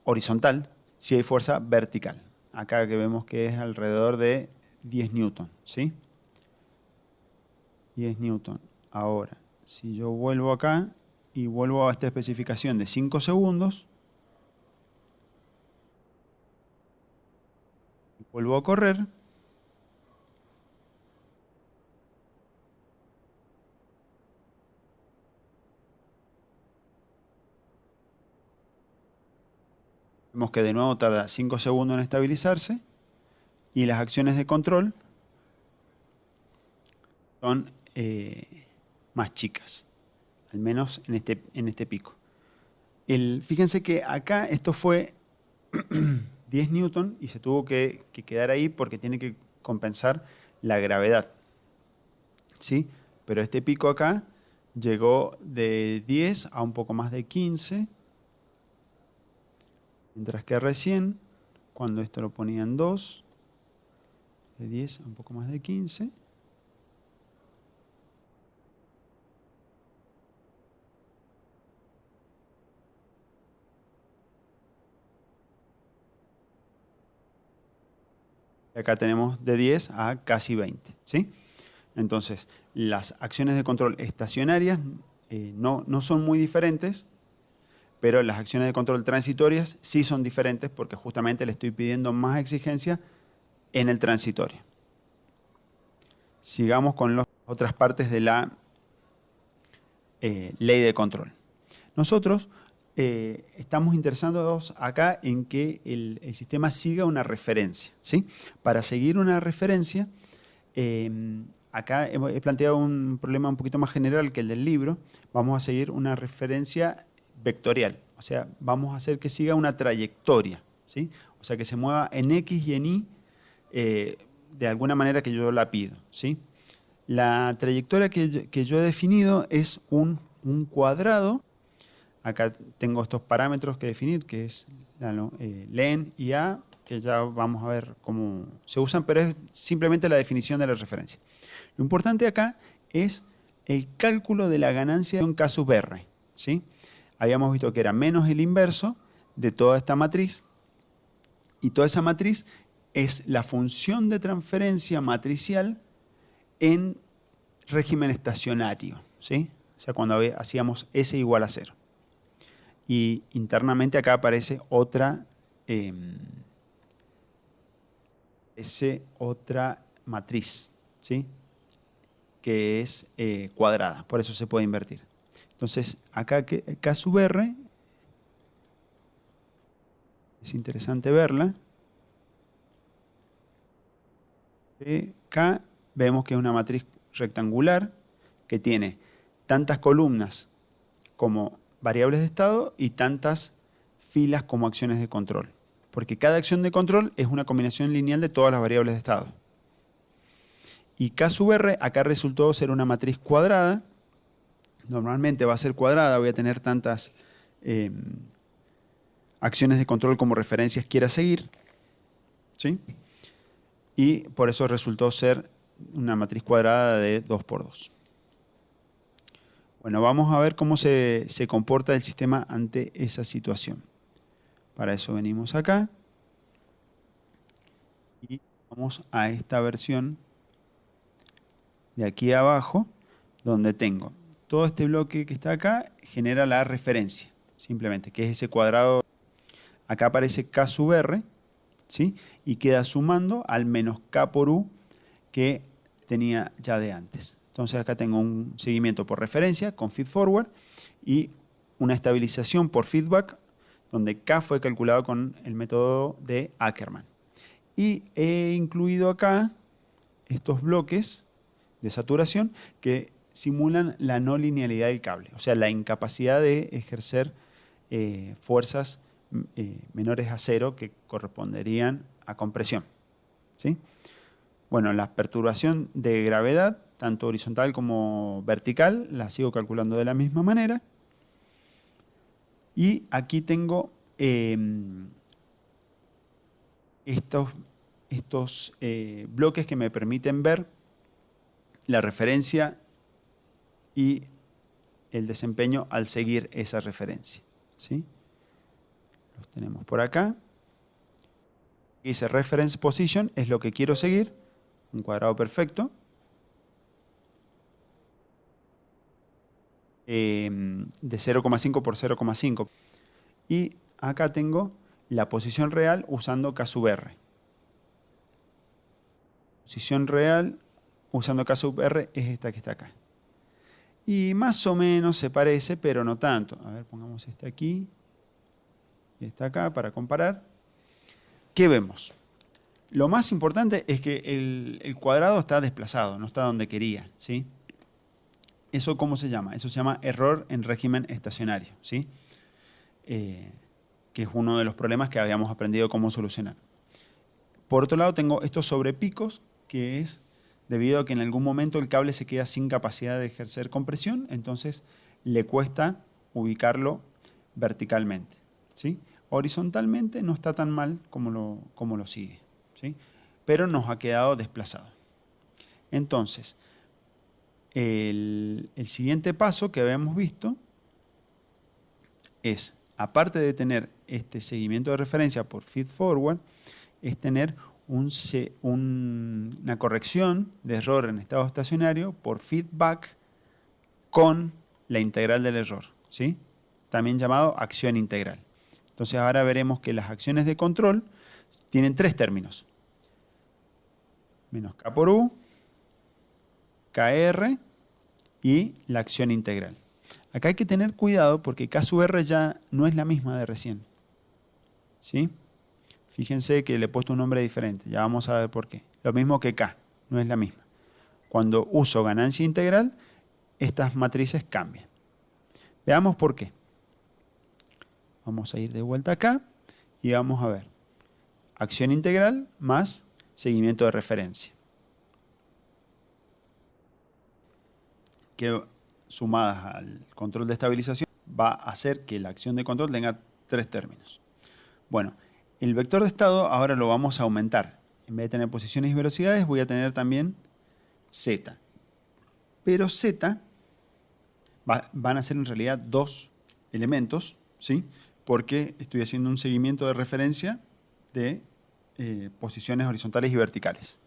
horizontal, sí hay fuerza vertical. Acá que vemos que es alrededor de 10 newton, ¿sí? 10 newton. Ahora, si yo vuelvo acá y vuelvo a esta especificación de 5 segundos, vuelvo a correr, vemos que de nuevo tarda 5 segundos en estabilizarse y las acciones de control son más chicas, al menos en este pico. Fíjense que acá esto fue 10 newton y se tuvo que quedar ahí porque tiene que compensar la gravedad, ¿sí? Pero este pico acá llegó de 10 a un poco más de 15, mientras que recién, cuando esto lo ponía en 2, de 10 a un poco más de 15. Acá tenemos de 10 a casi 20, ¿sí? Entonces, las acciones de control estacionarias no son muy diferentes, pero las acciones de control transitorias sí son diferentes porque justamente le estoy pidiendo más exigencia en el transitorio. Sigamos con las otras partes de la ley de control. Nosotros estamos interesados acá en que el sistema siga una referencia, ¿sí? Para seguir una referencia, acá he planteado un problema un poquito más general que el del libro. Vamos a seguir una referencia vectorial, o sea, vamos a hacer que siga una trayectoria, ¿sí? O sea, que se mueva en X y en Y de alguna manera que yo la pido, ¿sí? La trayectoria que yo he definido es un cuadrado. Acá tengo estos parámetros que definir, que es len y a, que ya vamos a ver cómo se usan, pero es simplemente la definición de la referencia. Lo importante acá es el cálculo de la ganancia de un K sub R, ¿sí? Habíamos visto que era menos el inverso de toda esta matriz, y toda esa matriz es la función de transferencia matricial en régimen estacionario, ¿sí? O sea, cuando hacíamos S igual a 0. Y internamente acá aparece otra matriz, ¿sí? Que es cuadrada, por eso se puede invertir. Entonces, acá K sub R, es interesante verla. K vemos que es una matriz rectangular que tiene tantas columnas como variables de estado y tantas filas como acciones de control. Porque cada acción de control es una combinación lineal de todas las variables de estado. Y K sub R acá resultó ser una matriz cuadrada. Normalmente va a ser cuadrada, voy a tener tantas acciones de control como referencias quiera seguir, ¿sí? Y por eso resultó ser una matriz cuadrada de 2 por 2. Bueno, vamos a ver cómo se comporta el sistema ante esa situación. Para eso venimos acá y vamos a esta versión de aquí abajo, donde tengo todo este bloque que está acá, genera la referencia, simplemente, que es ese cuadrado. Acá aparece K sub R, ¿sí? Y queda sumando al menos K por U que tenía ya de antes. Entonces acá tengo un seguimiento por referencia con feed forward y una estabilización por feedback, donde K fue calculado con el método de Ackermann. Y he incluido acá estos bloques de saturación que simulan la no linealidad del cable, o sea, la incapacidad de ejercer fuerzas menores a cero que corresponderían a compresión, ¿sí? Bueno, la perturbación de gravedad, tanto horizontal como vertical, la sigo calculando de la misma manera. Y aquí tengo estos bloques que me permiten ver la referencia y el desempeño al seguir esa referencia, ¿sí? Los tenemos por acá. Dice reference position, es lo que quiero seguir, un cuadrado perfecto. De 0,5 por 0,5. Y acá tengo la posición real usando K sub R. Posición real usando K sub R es esta que está acá. Y más o menos se parece, pero no tanto. A ver, pongamos este aquí y este acá para comparar. ¿Qué vemos? Lo más importante es que el cuadrado está desplazado, no está donde quería, ¿sí? ¿Eso cómo se llama? Eso se llama error en régimen estacionario, ¿sí? Que es uno de los problemas que habíamos aprendido cómo solucionar. Por otro lado, tengo estos sobrepicos, que es debido a que en algún momento el cable se queda sin capacidad de ejercer compresión, entonces le cuesta ubicarlo verticalmente, ¿sí? Horizontalmente no está tan mal como lo sigue, ¿sí? Pero nos ha quedado desplazado. Entonces, el siguiente paso que habíamos visto es, aparte de tener este seguimiento de referencia por feed forward, es tener una corrección de error en estado estacionario por feedback con la integral del error, ¿sí? También llamado acción integral. Entonces ahora veremos que las acciones de control tienen tres términos. Menos K por U, KR y la acción integral. Acá hay que tener cuidado porque K sub R ya no es la misma de recién, ¿sí? Fíjense que le he puesto un nombre diferente, ya vamos a ver por qué. Lo mismo que K, no es la misma. Cuando uso ganancia integral, estas matrices cambian. Veamos por qué. Vamos a ir de vuelta acá y vamos a ver. Acción integral más seguimiento de referencia. Que sumadas al control de estabilización va a hacer que la acción de control tenga tres términos. Bueno, el vector de estado ahora lo vamos a aumentar. En vez de tener posiciones y velocidades, voy a tener también Z. Pero Z van a ser en realidad dos elementos, ¿sí? Porque estoy haciendo un seguimiento de referencia de posiciones horizontales y verticales.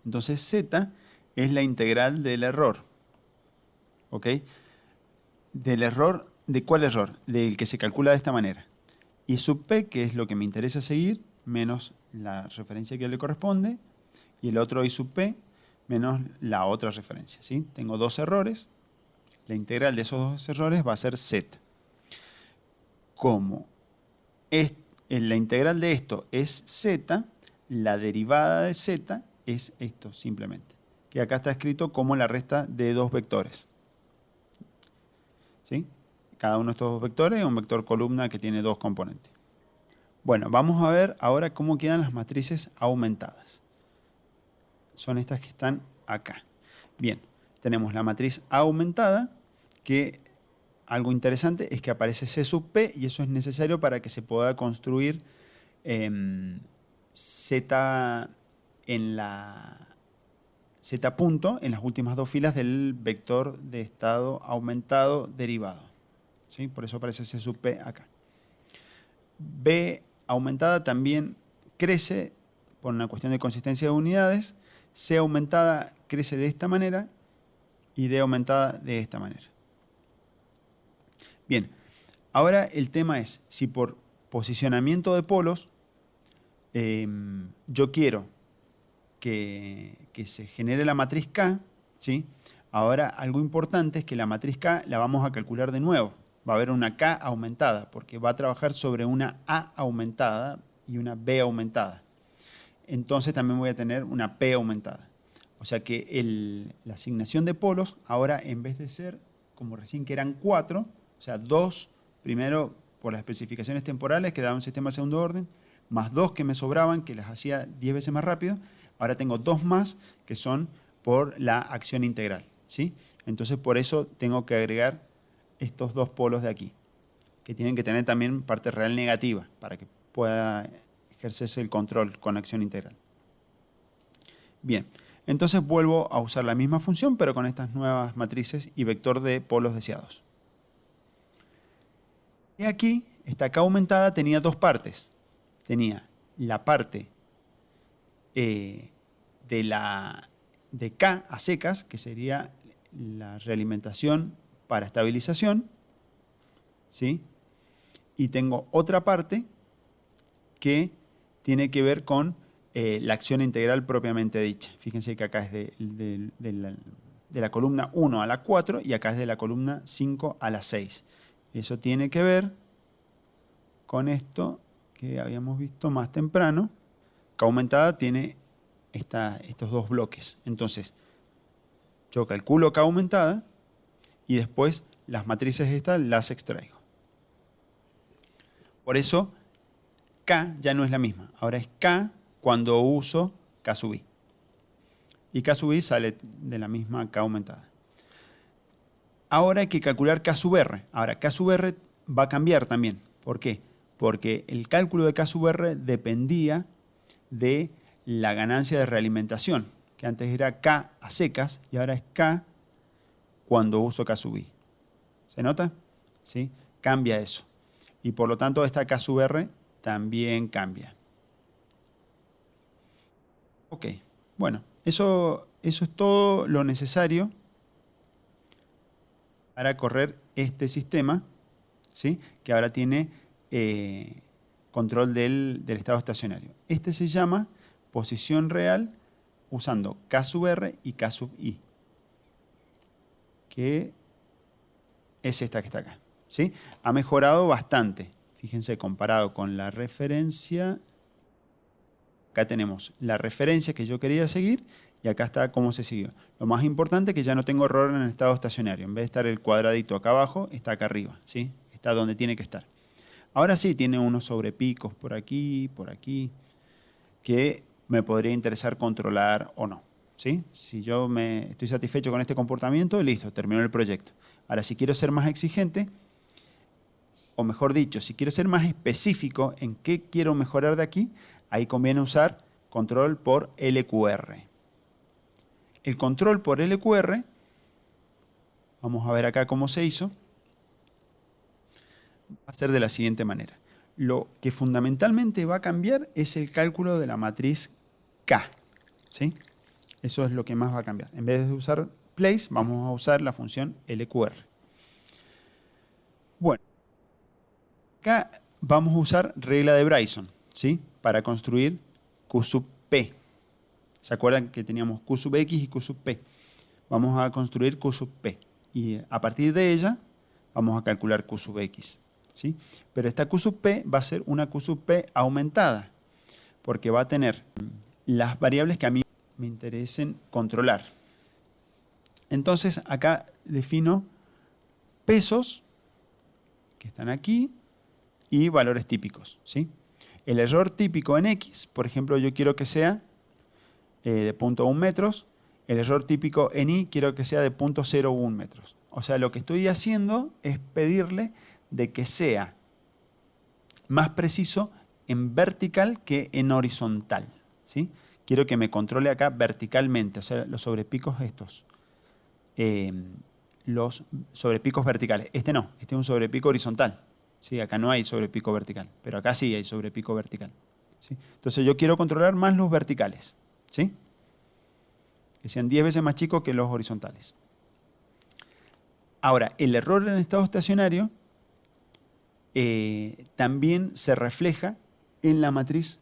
Entonces Z es la integral del error. ¿Ok? Del error, ¿de cuál error? Del que se calcula de esta manera. I sub P, que es lo que me interesa seguir, menos la referencia que le corresponde, y el otro I sub P, menos la otra referencia, ¿sí? Tengo dos errores, la integral de esos dos errores va a ser Z. Como la integral de esto es Z, la derivada de Z es esto simplemente, que acá está escrito como la resta de dos vectores, ¿sí? Cada uno de estos dos vectores es un vector columna que tiene dos componentes. Bueno, vamos a ver ahora cómo quedan las matrices aumentadas. Son estas que están acá. Bien, tenemos la matriz A aumentada, que algo interesante es que aparece C sub P y eso es necesario para que se pueda construir Z en la Z punto en las últimas dos filas del vector de estado aumentado derivado, ¿sí? Por eso aparece C sub P acá. B aumentada también crece por una cuestión de consistencia de unidades. C aumentada crece de esta manera y D aumentada de esta manera. Bien, ahora el tema es, si por posicionamiento de polos yo quiero que se genere la matriz K, ¿sí? Ahora algo importante es que la matriz K la vamos a calcular de nuevo. Va a haber una K aumentada porque va a trabajar sobre una A aumentada y una B aumentada. Entonces también voy a tener una P aumentada. O sea que la asignación de polos ahora en vez de ser como recién que eran 4, o sea 2 primero por las especificaciones temporales que daba un sistema de segundo orden, más 2 que me sobraban que las hacía 10 veces más rápido, ahora tengo 2 más que son por la acción integral, ¿sí? Entonces por eso tengo que agregar estos 2 polos de aquí, que tienen que tener también parte real negativa para que pueda ejercerse el control con acción integral. Bien, entonces vuelvo a usar la misma función, pero con estas nuevas matrices y vector de polos deseados. Y aquí, esta K aumentada tenía 2 partes. Tenía la parte de K a secas, que sería la realimentación para estabilización, ¿sí? Y tengo otra parte que tiene que ver con la acción integral propiamente dicha. Fíjense que acá es de la columna 1 a la 4 y acá es de la columna 5 a la 6. Eso tiene que ver con esto que habíamos visto más temprano. K aumentada tiene estos 2 bloques. Entonces, yo calculo K aumentada y después las matrices estas las extraigo. Por eso, K ya no es la misma. Ahora es K cuando uso K sub I. Y K sub I sale de la misma K aumentada. Ahora hay que calcular K sub R. Ahora, K sub R va a cambiar también. ¿Por qué? Porque el cálculo de K sub R dependía de la ganancia de realimentación, que antes era K a secas y ahora es K cuando uso K sub I. ¿Se nota? ¿Sí? Cambia eso. Y por lo tanto esta K sub R también cambia. Ok, bueno, eso es todo lo necesario para correr este sistema, ¿sí? Que ahora tiene control del estado estacionario. Este se llama posición real usando K sub R y K sub I, que es esta que está acá, ¿sí? Ha mejorado bastante, fíjense, comparado con la referencia. Acá tenemos la referencia que yo quería seguir y acá está cómo se siguió. Lo más importante es que ya no tengo error en el estado estacionario. En vez de estar el cuadradito acá abajo, está acá arriba, ¿sí? Está donde tiene que estar. Ahora sí, tiene unos sobrepicos por aquí, que me podría interesar controlar o no, ¿sí? Si yo estoy satisfecho con este comportamiento, listo, terminó el proyecto. Ahora, si quiero ser más exigente, o mejor dicho, si quiero ser más específico en qué quiero mejorar de aquí, ahí conviene usar control por LQR. El control por LQR, vamos a ver acá cómo se hizo, va a ser de la siguiente manera. Lo que fundamentalmente va a cambiar es el cálculo de la matriz K, ¿sí? Eso es lo que más va a cambiar. En vez de usar place, vamos a usar la función LQR. Bueno, acá vamos a usar regla de Bryson, ¿sí? Para construir Q sub P. ¿Se acuerdan que teníamos Q sub X y Q sub P? Vamos a construir Q sub P. Y a partir de ella vamos a calcular Q sub X, ¿sí? Pero esta Q sub P va a ser una Q sub P aumentada, porque va a tener las variables que a mí me interesen controlar. Entonces acá defino pesos, que están aquí, y valores típicos, ¿sí? El error típico en X, por ejemplo, yo quiero que sea de 0.1 metros. El error típico en Y quiero que sea de 0.01 metros. O sea, lo que estoy haciendo es pedirle de que sea más preciso en vertical que en horizontal, ¿sí? Quiero que me controle acá verticalmente, o sea, los sobrepicos estos. Los sobrepicos verticales. Este no, este es un sobrepico horizontal. ¿Sí? Acá no hay sobrepico vertical, pero acá sí hay sobrepico vertical, ¿sí? Entonces yo quiero controlar más los verticales, ¿sí? Que sean 10 veces más chicos que los horizontales. Ahora, el error en estado estacionario también se refleja en la matriz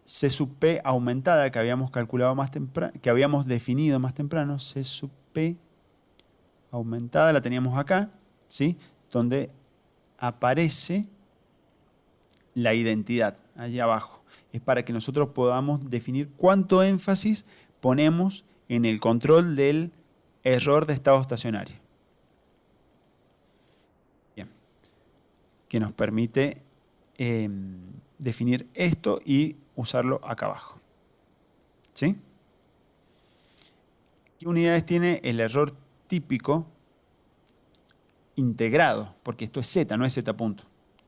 C sub P aumentada que habíamos calculado más temprano, que habíamos definido más temprano. C sub P aumentada la teníamos acá, ¿sí? Donde aparece la identidad allí abajo. Es para que nosotros podamos definir cuánto énfasis ponemos en el control del error de estado estacionario. Bien. Que nos permite definir esto y usarlo acá abajo. ¿Sí? ¿Qué unidades tiene el error típico integrado? Porque esto es z, no es z punto.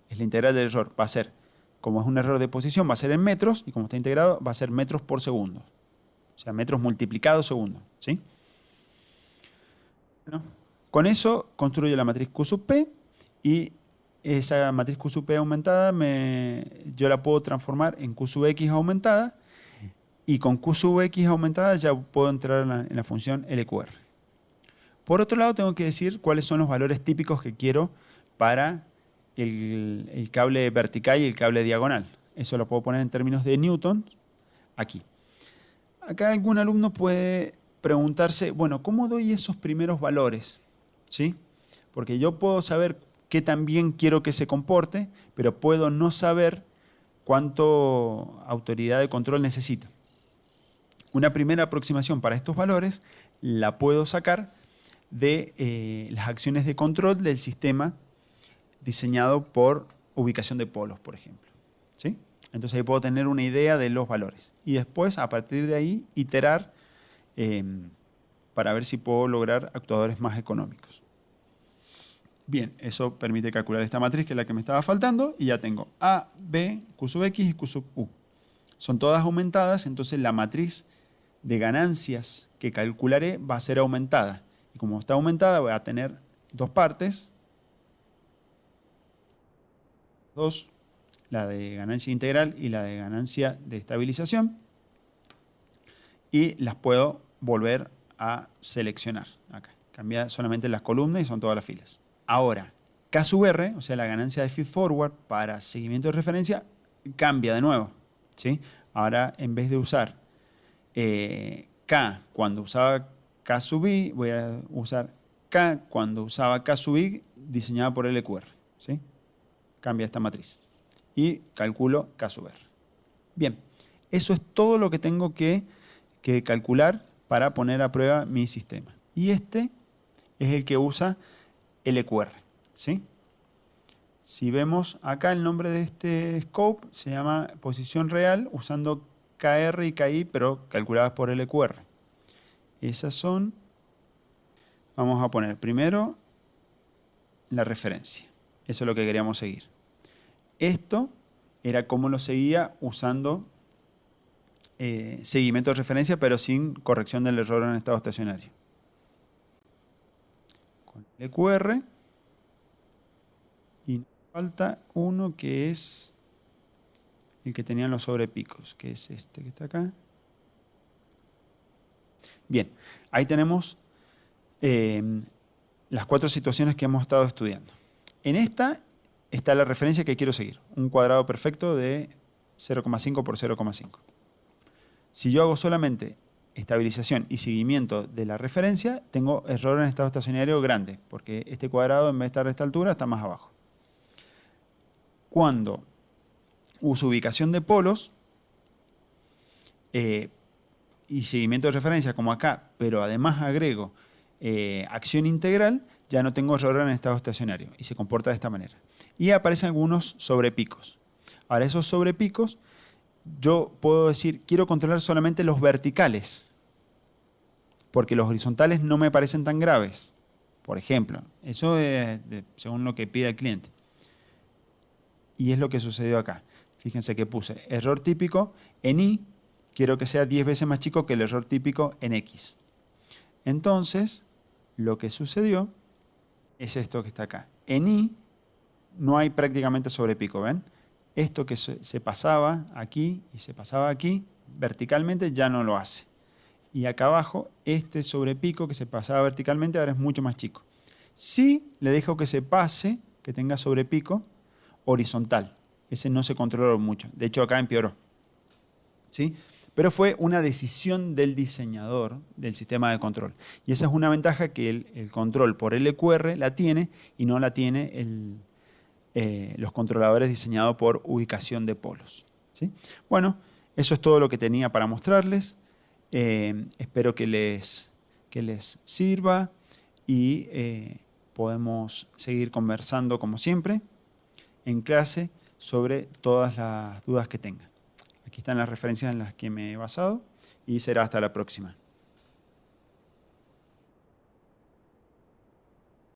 Es la integral del error. Va a ser, como es un error de posición, va a ser en metros, y como está integrado, va a ser metros por segundo. O sea, metros multiplicados segundo. ¿Sí? Bueno, con eso construyo la matriz Q sub P, y esa matriz Q sub P aumentada yo la puedo transformar en Q sub X aumentada, y con Q sub X aumentada ya puedo entrar en la función LQR. Por otro lado, tengo que decir cuáles son los valores típicos que quiero para el cable vertical y el cable diagonal. Eso lo puedo poner en términos de newton aquí. Acá algún alumno puede preguntarse, bueno, ¿cómo doy esos primeros valores? ¿Sí? Porque yo puedo saber qué tan bien quiero que se comporte, pero puedo no saber cuánto autoridad de control necesita. Una primera aproximación para estos valores la puedo sacar de las acciones de control del sistema diseñado por ubicación de polos, por ejemplo. ¿Sí? Entonces ahí puedo tener una idea de los valores. Y después, a partir de ahí, iterar para ver si puedo lograr actuadores más económicos. Bien, eso permite calcular esta matriz, que es la que me estaba faltando, y ya tengo A, B, Q sub X y Q sub U. Son todas aumentadas, entonces la matriz de ganancias que calcularé va a ser aumentada. Y como está aumentada, voy a tener dos partes. Dos, la de ganancia integral y la de ganancia de estabilización. Y las puedo volver a seleccionar acá. Cambia solamente las columnas y son todas las filas. Ahora, K sub R, o sea, la ganancia de feed forward para seguimiento de referencia, cambia de nuevo. ¿Sí? Ahora, en vez de usar K cuando usaba K sub I, voy a usar K cuando usaba K sub I diseñada por LQR. ¿Sí? Cambia esta matriz. Y calculo K sub R. Bien, eso es todo lo que tengo que calcular para poner a prueba mi sistema. Y este es el que usa LQR. ¿Sí? Si vemos acá el nombre de este scope, se llama posición real usando KR y KI, pero calculadas por LQR. Esas son, vamos a poner primero la referencia. Eso es lo que queríamos seguir. Esto era como lo seguía usando seguimiento de referencia, pero sin corrección del error en estado estacionario. Con LQR. Y falta uno que es el que tenían los sobrepicos, que es este que está acá. Bien, ahí tenemos las cuatro situaciones que hemos estado estudiando. En esta está la referencia que quiero seguir, un cuadrado perfecto de 0,5 por 0,5. Si yo hago solamente estabilización y seguimiento de la referencia, tengo error en estado estacionario grande, porque este cuadrado en vez de estar a esta altura está más abajo. Cuando uso ubicación de polos y seguimiento de referencia como acá, pero además agrego acción integral, ya no tengo error en estado estacionario y se comporta de esta manera. Y aparecen algunos sobrepicos. Ahora, esos sobrepicos, yo puedo decir, quiero controlar solamente los verticales, porque los horizontales no me parecen tan graves. Por ejemplo, eso es según lo que pide el cliente. Y es lo que sucedió acá. Fíjense que puse error típico en Y, quiero que sea 10 veces más chico que el error típico en X. Entonces, lo que sucedió es esto que está acá. En Y no hay prácticamente sobrepico, ¿ven? Esto que se pasaba aquí y se pasaba aquí, verticalmente ya no lo hace. Y acá abajo, este sobrepico que se pasaba verticalmente ahora es mucho más chico. Sí le dejo que se pase, que tenga sobrepico horizontal. Ese no se controló mucho. De hecho, acá empeoró. ¿Sí? Pero fue una decisión del diseñador del sistema de control. Y esa es una ventaja que el control por LQR la tiene y no la tiene los controladores diseñados por ubicación de polos. ¿Sí? Bueno, eso es todo lo que tenía para mostrarles. Espero que les sirva y podemos seguir conversando como siempre en clase sobre todas las dudas que tengan. Aquí están las referencias en las que me he basado y será hasta la próxima.